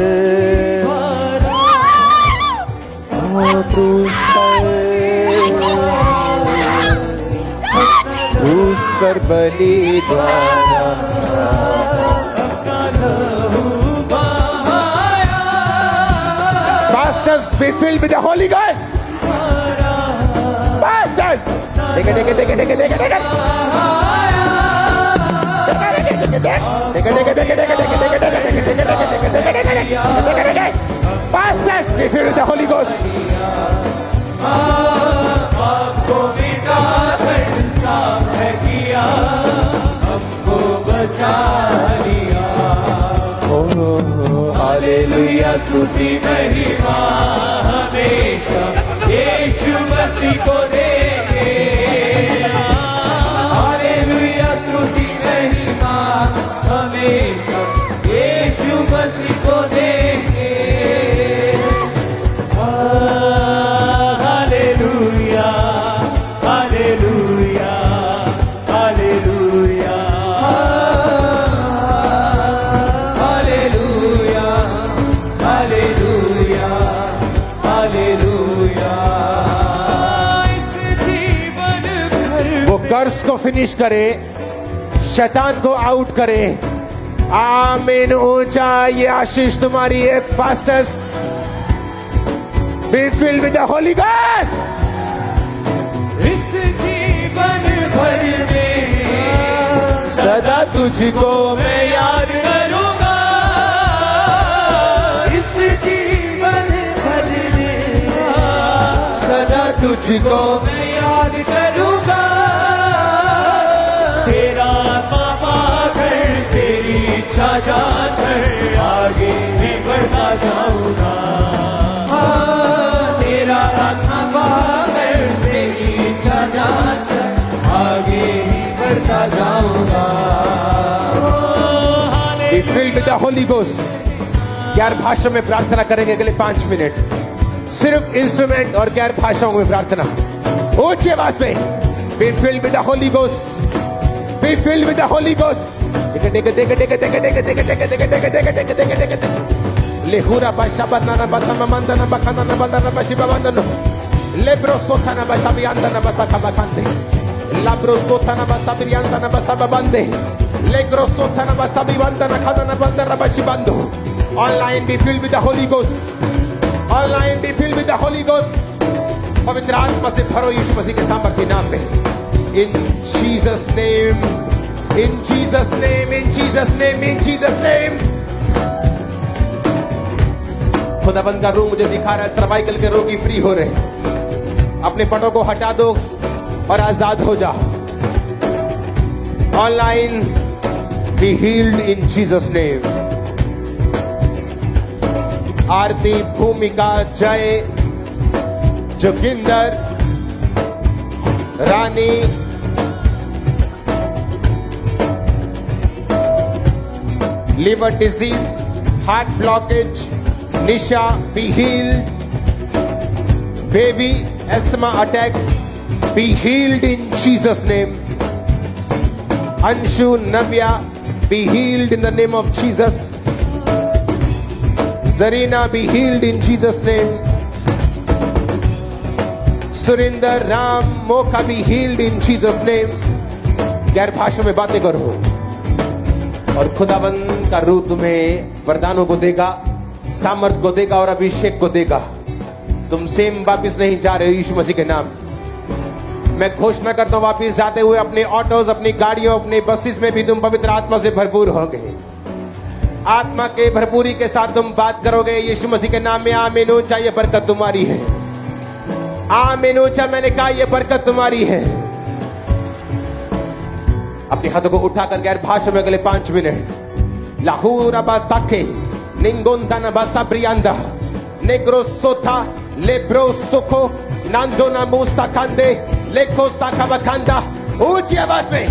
क्रूस पर बलि द्वारा Pastors, be filled with the Holy Ghost. Pastors, take it. Pastors, be filled with the Holy Ghost. आपको मिटा कर इंसाफ है किया, हमको बचा लिया। हालेलुया स्तुति महिमा हमेशा यीशु मसीह को देंगे। हालेलुया स्तुति महिमा हमेशा यीशु मसीह को देंगे। Hallelujah hallelujah hallelujah hallelujah hallelujah hallelujah. इस जीवन भर वो कर्ज को फिनिश करे, शैतान को आउट करे। आमीन। ऊंचा ये आशीष तुम्हारी है। Pastors, B filled with the Holi ghost. इस जीवन भर में सदा तुझको मैं याद करूंगा। इस जीवन भर में सदा तुझको मैं याद करूंगा। तेरा पापा कर तेरी इच्छा जानकर आगे भी बढ़ता जाऊंगा। तेरा पापा कर तेरी इच्छा जानकर आगे भी बढ़ता जाऊंगा। B filled with the holy ghost. गैर भाषा में प्रार्थना करेंगे अगले 5 मिनट। सिर्फ इंस्ट्रूमेंट और गैर भाषाओं में प्रार्थना। ऊंची आवाज में be filled with the holy ghost. Be filled with the holy ghost. लेहुरा बाशा बनाना बसमा मंदना बखाना बंदना बशिबा बंदनो लेब्रो सोथाना बसाबियांदना बसका बखांदे लाब्रो सोथाना बसाबियांदना बसबा बंदे लेग्रो सोथाना बसाबियांदना खादना बंदना बशिबंदो। Online be filled with the holy ghost. Online be filled with the holy ghost. पवित्र आत्मा से भरो यीशु मसीह के सामर्थ्य नाम में। इन जीसस नेम, इन जीसस नेम, इन जीसस नेम, इन जीसस नेम। खुदाबंद का रूह मुझे दिखा रहा है सर्वाइकल के रोगी फ्री हो रहे हैं। अपने पटों को हटा दो और आजाद हो जाओ। Online be healed in Jesus name. Aarti, Bhumika, Jay, Joginder, Rani, liver disease, heart blockage, Nisha, be healed. Baby, asthma attacks, be healed in Jesus' name. Anshu, Navya, be healed in the name of Jesus. Zarina, be healed in Jesus' name. Surinder, Ram, Moka, be healed in Jesus' name. गैर भाषा में बातें करो और खुदाबंद का रूह तुम्हें वरदानों को देगा, सामर्थ को देगा और अभिषेक को देगा। तुम सेम वापिस नहीं जा रहे हो यीशु मसीह के नाम। मैं घोषणा करता हूं वापिस जाते हुए अपने ऑटोज, अपनी गाड़ियों, अपनी बसेस में भी तुम पवित्र आत्मा से भरपूर होगे। आत्मा के भरपूरी के साथ तुम बात करोगे यीशु मसीह के नाम में। आमीन। ऊंचा ये बरकत तुम्हारी है। आमीन। ऊंचा मैंने कहा ये बरकत तुम्हारी है। अपने हाथों को उठाकर गैर भाषा में अगले 5 मिनट। लाहूरा बासाखे निंगोंदाना बासा ब्रियांदा नेग्रो सोथा लेब्रो सुखो नांदो नामू साखांदे लेखो साखा बखांदा। ऊंची आवाज में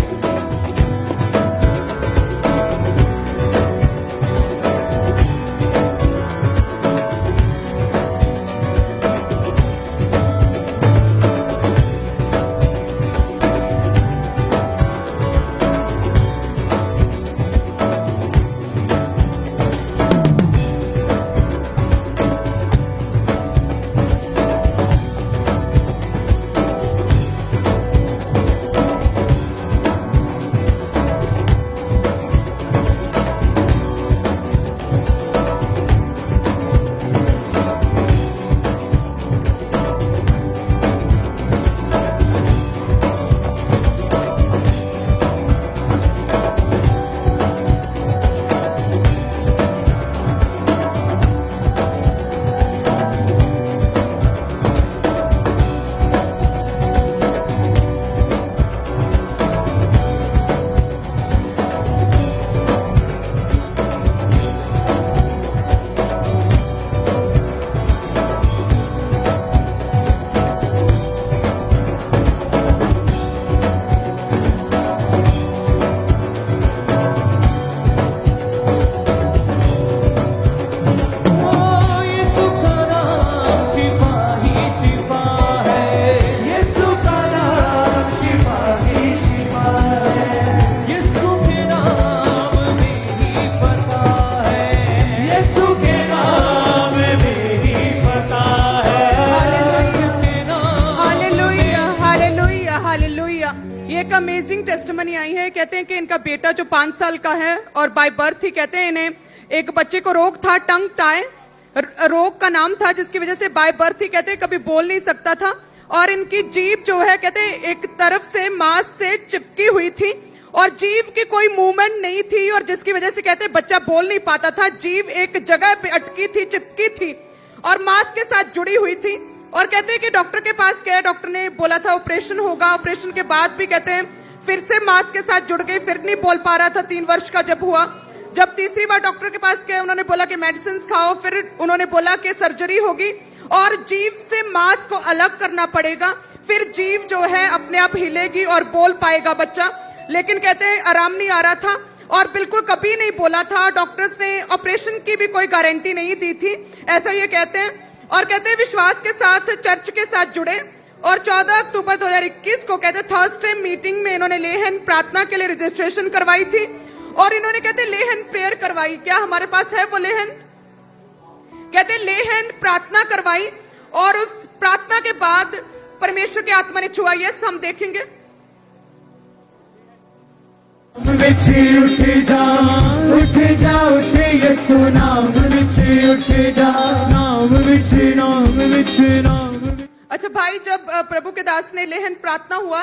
टेस्टिमनी आई है। कहते हैं कि इनका बेटा जो 5 साल का है और बाय बर्थ ही कहते हैं इन्हें एक बच्चे को रोग था, टंग टाई रोग का नाम था, जिसकी वजह से बाय बर्थ ही कहते हैं कभी बोल नहीं सकता था। और इनकी जीभ जो है कहते हैं एक तरफ से मांस से चिपकी हुई थी और जीभ की कोई मूवमेंट नहीं थी, और जिसकी वजह से कहते हैं बच्चा बोल नहीं पाता था। जीभ एक जगह पे अटकी थी, चिपकी थी और मांस के साथ जुड़ी हुई थी। और कहते हैं कि डॉक्टर के पास गए, डॉक्टर ने बोला था ऑपरेशन होगा। ऑपरेशन के बाद भी कहते हैं फिर से मांस के साथ जुड़ गई, फिर नहीं बोल पा रहा था 3 वर्ष का जब हुआ। जब तीसरी बार डॉक्टर के पास गए, उन्होंने बोला कि मेडिसिन खाओ, फिर उन्होंने बोला कि सर्जरी होगी और जीभ से मांस को अलग करना पड़ेगा, फिर जीभ जो है अपने आप हिलेगी और बोल पाएगा बच्चा। लेकिन कहते हैं आराम नहीं आ रहा था और बिल्कुल कभी नहीं बोला था। डॉक्टर्स ने ऑपरेशन की भी कोई गारंटी नहीं दी थी, ऐसा ये कहते हैं। और कहते हैं विश्वास के साथ चर्च के साथ जुड़े और 14 अक्टूबर 2021 को कहते थर्सडे मीटिंग में इन्होंने लेहन प्रार्थना के लिए रजिस्ट्रेशन करवाई थी और इन्होंने कहते लेहन प्रेयर करवाई। क्या हमारे पास है वो लेहन? कहते लेहन प्रार्थना करवाई और उस प्रार्थना के बाद परमेश्वर की आत्मा ने छुआ। यस, हम देखेंगे। विछी उठ जा, उठ जा, उठ यीशु नाम विछी उठ जा, नाम विछी, नाम विछी, नाम। अच्छा भाई, जब प्रभु के दास ने लेहन प्रार्थना हुआ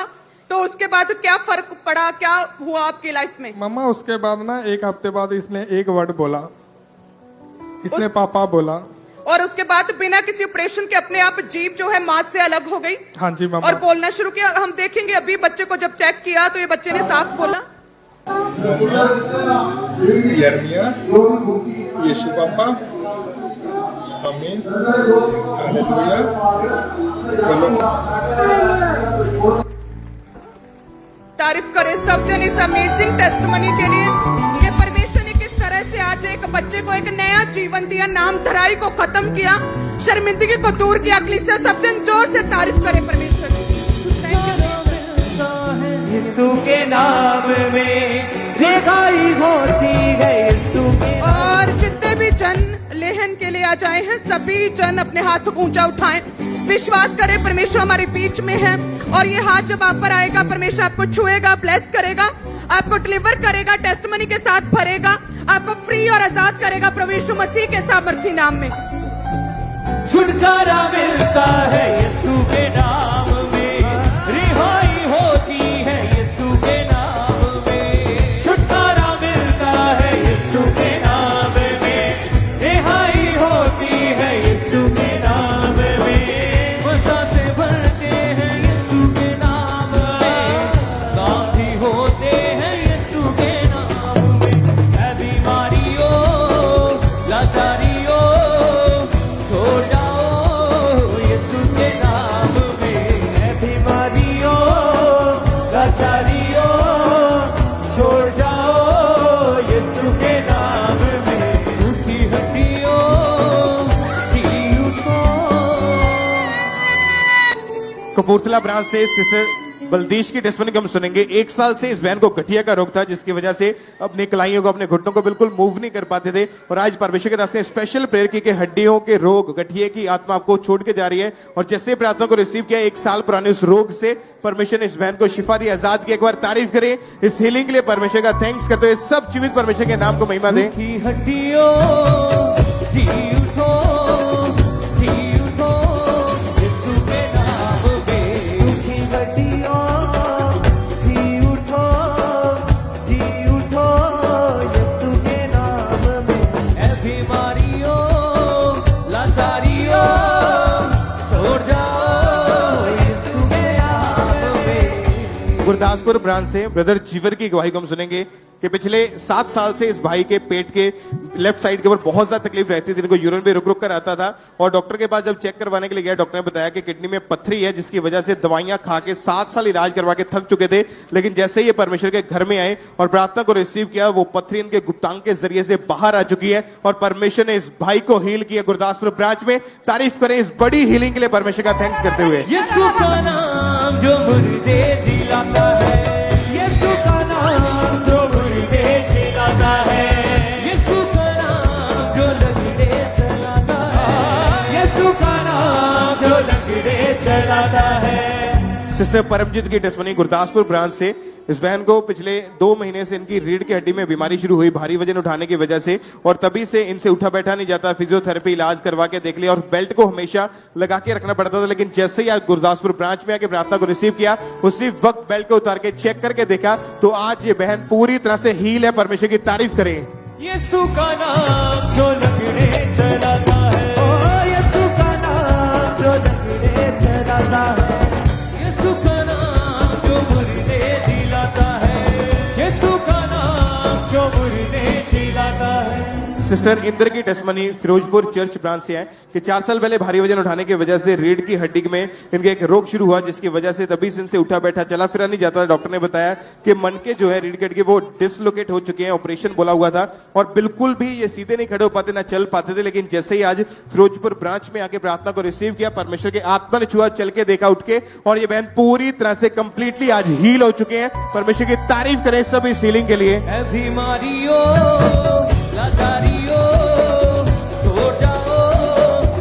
तो उसके बाद क्या फर्क पड़ा, क्या हुआ आपकी लाइफ में? मम्मा उसके बाद ना 1 हफ्ते बाद इसने एक वर्ड बोला, इसने पापा बोला और उसके बाद बिना किसी ऑपरेशन के अपने आप जीभ जो है मांस से अलग हो गई। हाँ जी मम्मा। और बोलना शुरू किया। हम देखेंगे अभी बच्चे को जब चेक किया तो ये बच्चे ने साफ बोला। यर्मिया, यीशु पापा, आमीन, हालेलुया। तारीफ करें सब जन इस अमेजिंग टेस्टमनी के लिए कि परमेश्वर ने किस तरह से आज एक बच्चे को एक नया जीवन दिया, नाम धराई को खत्म किया, शर्मिंदगी को दूर किया। अगली से सब जन जोर से तारीफ करें परमेश्वर की। यीशु के नाम में जगाई होती है, यीशु के। और जितने भी जन लेहन के लिए आ जाए हैं, सभी जन अपने हाथ को ऊंचा उठाएं, विश्वास करें परमेश्वर हमारे बीच में है। और ये हाथ जब आप पर आएगा, परमेश्वर आपको छुएगा, ब्लेस करेगा, आपको डिलीवर करेगा, टेस्टमनी के साथ भरेगा, आपको फ्री और आजाद करेगा प्रभु यीशु मसीह के सामर्थी नाम में। छुटकारा मिलता है यीशु के नाम में, रिहाई होती है यीशु के नाम में। छुटकारा मिलता है यीशु के नाम में, रिहाई होती है यीशु के नाम में। मज़ा से भरते हैं यीशु के नाम में, गांधी होते हैं यीशु के नाम में। ऐ बीमारियों, लाचारियों, छोड़ जाओ यीशु के नाम में। ऐ बीमारियों, लाचारियों, छोड़ जाओ यीशु के नाम में। सूखी हड्डियों, जी उठो। कपूरथला ब्रांच से सिस्टर बलदेश की टेस्टमनी को हम सुनेंगे। 1 साल से इस बहन को गठिया का रोग था, जिसकी वजह से अपनी कलाइयों को, अपने घुटनों को बिल्कुल मूव नहीं कर पाते थे। और आज परमेश्वर के दास ने स्पेशल प्रेयर की कि हड्डियों के रोग, गठिए की आत्मा आपको छोड़ के जा रही है। और जैसे प्रार्थना को रिसीव किया, 1 साल पुराने उस रोग से परमेश्वर ने इस बहन को शिफा दी, आजाद किया। एक बार तारीफ करें इस हीलिंग के लिए परमेश्वर का थैंक्स करते हुए। सब जीवित परमेश्वर के नाम को महिमा दें। सूखी हड्डियों, जी उठो, जी उठो यीशु के नाम में। सूखी हड्डियों, जी उठो, जी उठो यीशु के नाम में। ऐ बीमारियों, लाचारियों, छोड़ जाओ यीशु के नाम में। गुरदासपुर ब्रांच से ब्रदर जीवर की गवाही को हम सुनेंगे कि पिछले 7 साल से इस भाई के पेट के लेफ्ट साइड के ऊपर बहुत ज्यादा तकलीफ रहती थी। इनको यूरिन भी रुक रुक कर आता था और डॉक्टर के पास जब चेक करवाने के लिए गया, डॉक्टर ने बताया कि किडनी में पत्थरी है, जिसकी वजह से दवाइयां खा के 7 साल इलाज करवा के थक चुके थे। लेकिन जैसे ही ये परमेश्वर के घर में आए और प्रार्थना को रिसीव किया, वो पत्थरी इनके गुप्तांग के जरिए से बाहर आ चुकी है और परमेश्वर ने इस भाई को हील किया। गुरदासपुर ब्रांच में तारीफ करें इस बड़ी हीलिंग के लिए परमेश्वर का थैंक्स करते हुए। यीशु का नाम जो मुर्दे जिलाता है, यीशु का नाम जो मुर्दे जिलाता है, यीशु का नाम जो लंगड़े चलाता है, यीशु का नाम जो लंगड़े चलाता है। सिस्टर परमजीत की टेस्टमनी गुरदासपुर ब्रांच से। इस बहन को पिछले 2 महीने से इनकी रीढ़ की हड्डी में बीमारी शुरू हुई भारी वजन उठाने की वजह से, और तभी से इनसे उठा बैठा नहीं जाता। फिजियोथेरेपी इलाज करवा के देख लिया और बेल्ट को हमेशा लगा के रखना पड़ता था, लेकिन जैसे ही आज गुरदासपुर ब्रांच में आके प्रार्थना को रिसीव किया, उसी वक्त बेल्ट को उतार के चेक करके देखा तो आज ये बहन पूरी तरह से हील है। परमेश्वर की तारीफ करें। यीशु का नाम जो लगड़े चलाता है, ओ यीशु का नाम जो लगड़े चलाता है, यीशु का नाम जो मुर्दे जिलाता है, यीशु का नाम जो मुर्दे जिलाता है। सिस्टर इंद्र की टेस्टमनी फिरोजपुर चर्च ब्रांच से है कि 4 साल पहले भारी वजन उठाने की वजह से रीढ़ की हड्डी में इनके एक रोग शुरू हुआ, जिसकी वजह से तभी से इनसे उठा बैठा चला फिरा नहीं जाता। डॉक्टर ने बताया कि मन के जो है रीढ़ की हड्डी वो डिसलोकेट हो चुके हैं, ऑपरेशन बोला हुआ था और बिल्कुल भी ये सीधे नहीं खड़े हो पाते, ना चल पाते थे। लेकिन जैसे ही आज फिरोजपुर ब्रांच में आके प्रार्थना को रिसीव किया, परमेश्वर के आत्मा ने छुआ, चल के देखा, उठ के, और ये बहन पूरी तरह से कंप्लीटली आज हील हो चुके हैं। परमेश्वर की तारीफ करें सब इस हीलिंग के लिए। बीमारियों लाचारियों सो जाओ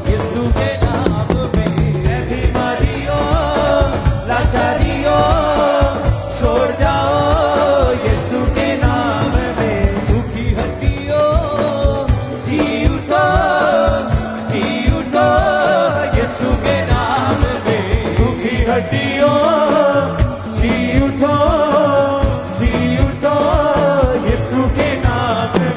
यीशु के नाम में, बीमारियों लाचारियों छोड़ जाओ यीशु के नाम में, सूखी हड्डियों जी उठो यीशु के नाम में, सूखी हड्डियों जी उठो यीशु के नाम में।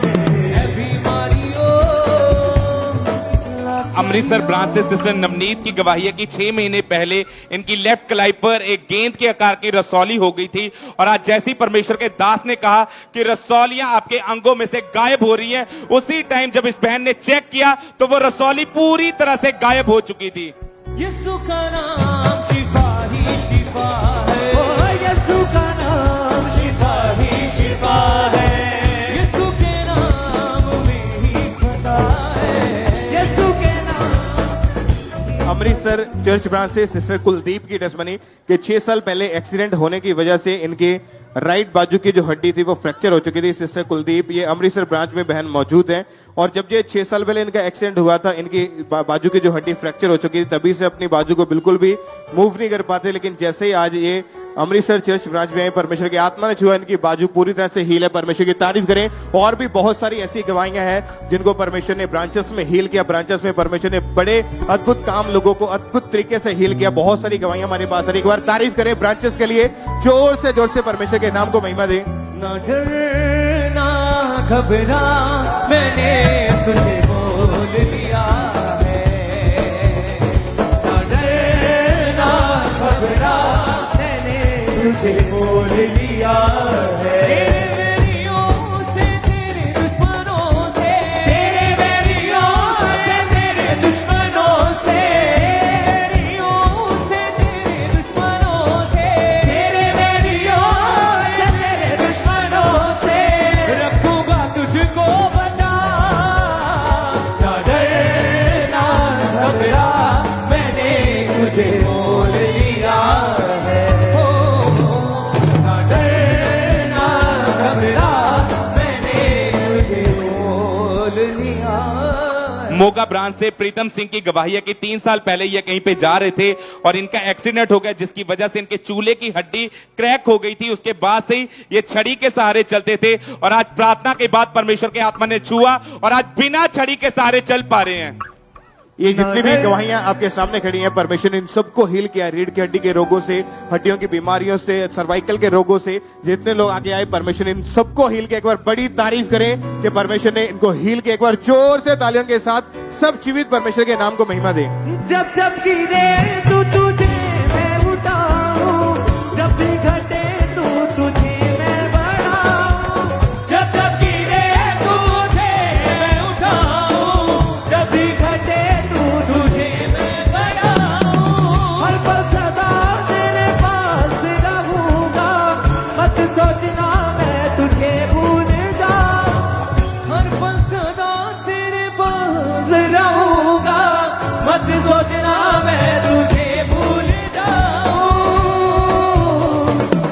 अमृतसर ब्रांच से सिस्टर नवनीत की गवाही है कि 6 महीने पहले इनकी लेफ्ट कलाई पर एक गेंद के आकार की रसौली हो गई थी, और आज जैसे ही परमेश्वर के दास ने कहा कि रसौलियां आपके अंगों में से गायब हो रही हैं, उसी टाइम जब इस बहन ने चेक किया तो वो रसौली पूरी तरह से गायब हो चुकी थी। यीशु का नाम शिफा ही शिफा है, ओ यीशु का नाम शिफा ही शिफा है, यीशु के नाम में ही खुदा है, यीशु के नाम। अमृतसर चर्च ब्रांच से सिस्टर कुलदीप की टेस्टमनी कि 6 साल पहले एक्सीडेंट होने की वजह से इनके राइट बाजू की जो हड्डी थी वो फ्रैक्चर हो चुकी थी। सिस्टर कुलदीप ये अमृतसर ब्रांच में बहन मौजूद है, और जब ये 6 साल पहले इनका एक्सीडेंट हुआ था, इनकी बाजू की जो हड्डी फ्रैक्चर हो चुकी थी, तभी से अपनी बाजू को बिल्कुल भी मूव नहीं कर पाते। लेकिन जैसे ही आज ये अमृतसर चर्च ब्रांच में आए, परमेश्वर की आत्मा ने छुआ, इनकी बाजू पूरी तरह से हील है। परमेश्वर की तारीफ करें। और भी बहुत सारी ऐसी गवाहियां हैं जिनको परमेश्वर ने ब्रांचेस में हील किया, ब्रांचेस में परमेश्वर ने बड़े अद्भुत काम लोगों को अद्भुत तरीके से हील किया। बहुत सारी गवाहियां हमारे पास है। एक बार तारीफ करें ब्रांचेस के लिए, जोर से परमेश्वर के नाम को महिमा दें। ना डर ना घबरा मैंने तुझे बोल लिया है, ना डर ना घबरा मैंने तुझे बोल लिया है, तेरे बैरियों से तेरे दुश्मनों से, तेरे बैरियों से तेरे दुश्मनों से, बैरियों से तेरे दुश्मनों से, तेरे बैरियों से तेरे दुश्मनों से रखूंगा तुझको बचा, ना डर ना घबरा मैंने तुझे बोल लिया है, ना डर ना घबरा मैंने तुझे बोल लिया है। मोगा ब्रांच से प्रीतम सिंह की गवाही है कि 3 साल पहले ये कहीं पे जा रहे थे और इनका एक्सीडेंट हो गया, जिसकी वजह से इनके चूल्हे की हड्डी क्रैक हो गई थी। उसके बाद से ही ये छड़ी के सहारे चलते थे, और आज प्रार्थना के बाद परमेश्वर के आत्मा ने छुआ और आज बिना छड़ी के सहारे चल पा रहे हैं। ये जितनी भी गवाहियां आपके सामने खड़ी हैं, परमेश्वर ने इन सबको हील किया। रीढ़ की हड्डी के रोगों से, हड्डियों की बीमारियों से, सर्वाइकल के रोगों से, जितने लोग आगे आए, परमेश्वर ने इन सबको हील किया। एक बार बड़ी तारीफ करें कि परमेश्वर ने इनको हील किया। एक बार जोर से तालियों के साथ सब जीवित परमेश्वर के नाम को महिमा दे। जब जब गिरे तू तुझे मैं उठाऊं, जब भी घटे तू तुझे मैं बढ़ाऊं, जब जब गिरे तुझे मैं उठाऊं, जब भी घटे तू तुझे मैं बढ़ाऊं, हर पल सदा तेरे पास रहूंगा, मत सोचना मैं तुझे भूल जाऊं, हर पल सदा तेरे पास रहूंगा, मत सोचना मैं तुझे भूल जाऊं,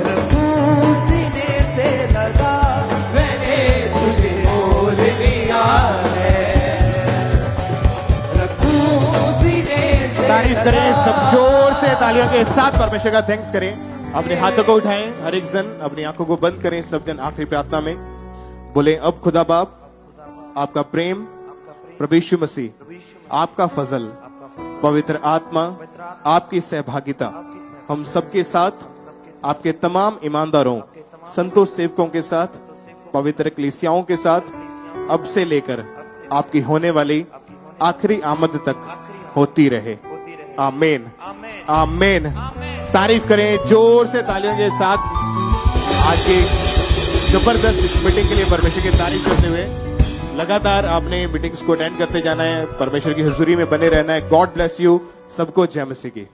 रखूं सीने से लगा मैंने तुझे बोल लिया है, रखूं सीने से तारीफ करें सब जोर से से तालियों के साथ परमेश्वर का थैंक्स करें। अपने हाथों को उठाएं, हर एक जन अपनी आंखों को बंद करें, सब जन आखिरी प्रार्थना में बोले, अब खुदा बाप आपका प्रेम, प्रभु यीशु मसीह आपका फजल, पवित्र आत्मा आपकी सहभागिता हम सबके साथ, आपके तमाम ईमानदारों, संतों, सेवकों के साथ, पवित्र कलीसियाओं के साथ अब से लेकर आपकी होने वाली आखिरी आमद तक होती रहे। आमीन, आमीन। तारीफ करें जोर से तालियों के साथ आज की जबरदस्त इस मीटिंग के लिए परमेश्वर की तारीफ करते हुए। लगातार आपने मीटिंग्स को अटेंड करते जाना है, परमेश्वर की हुजूरी में बने रहना है। God bless you. सबको जय मसीह की।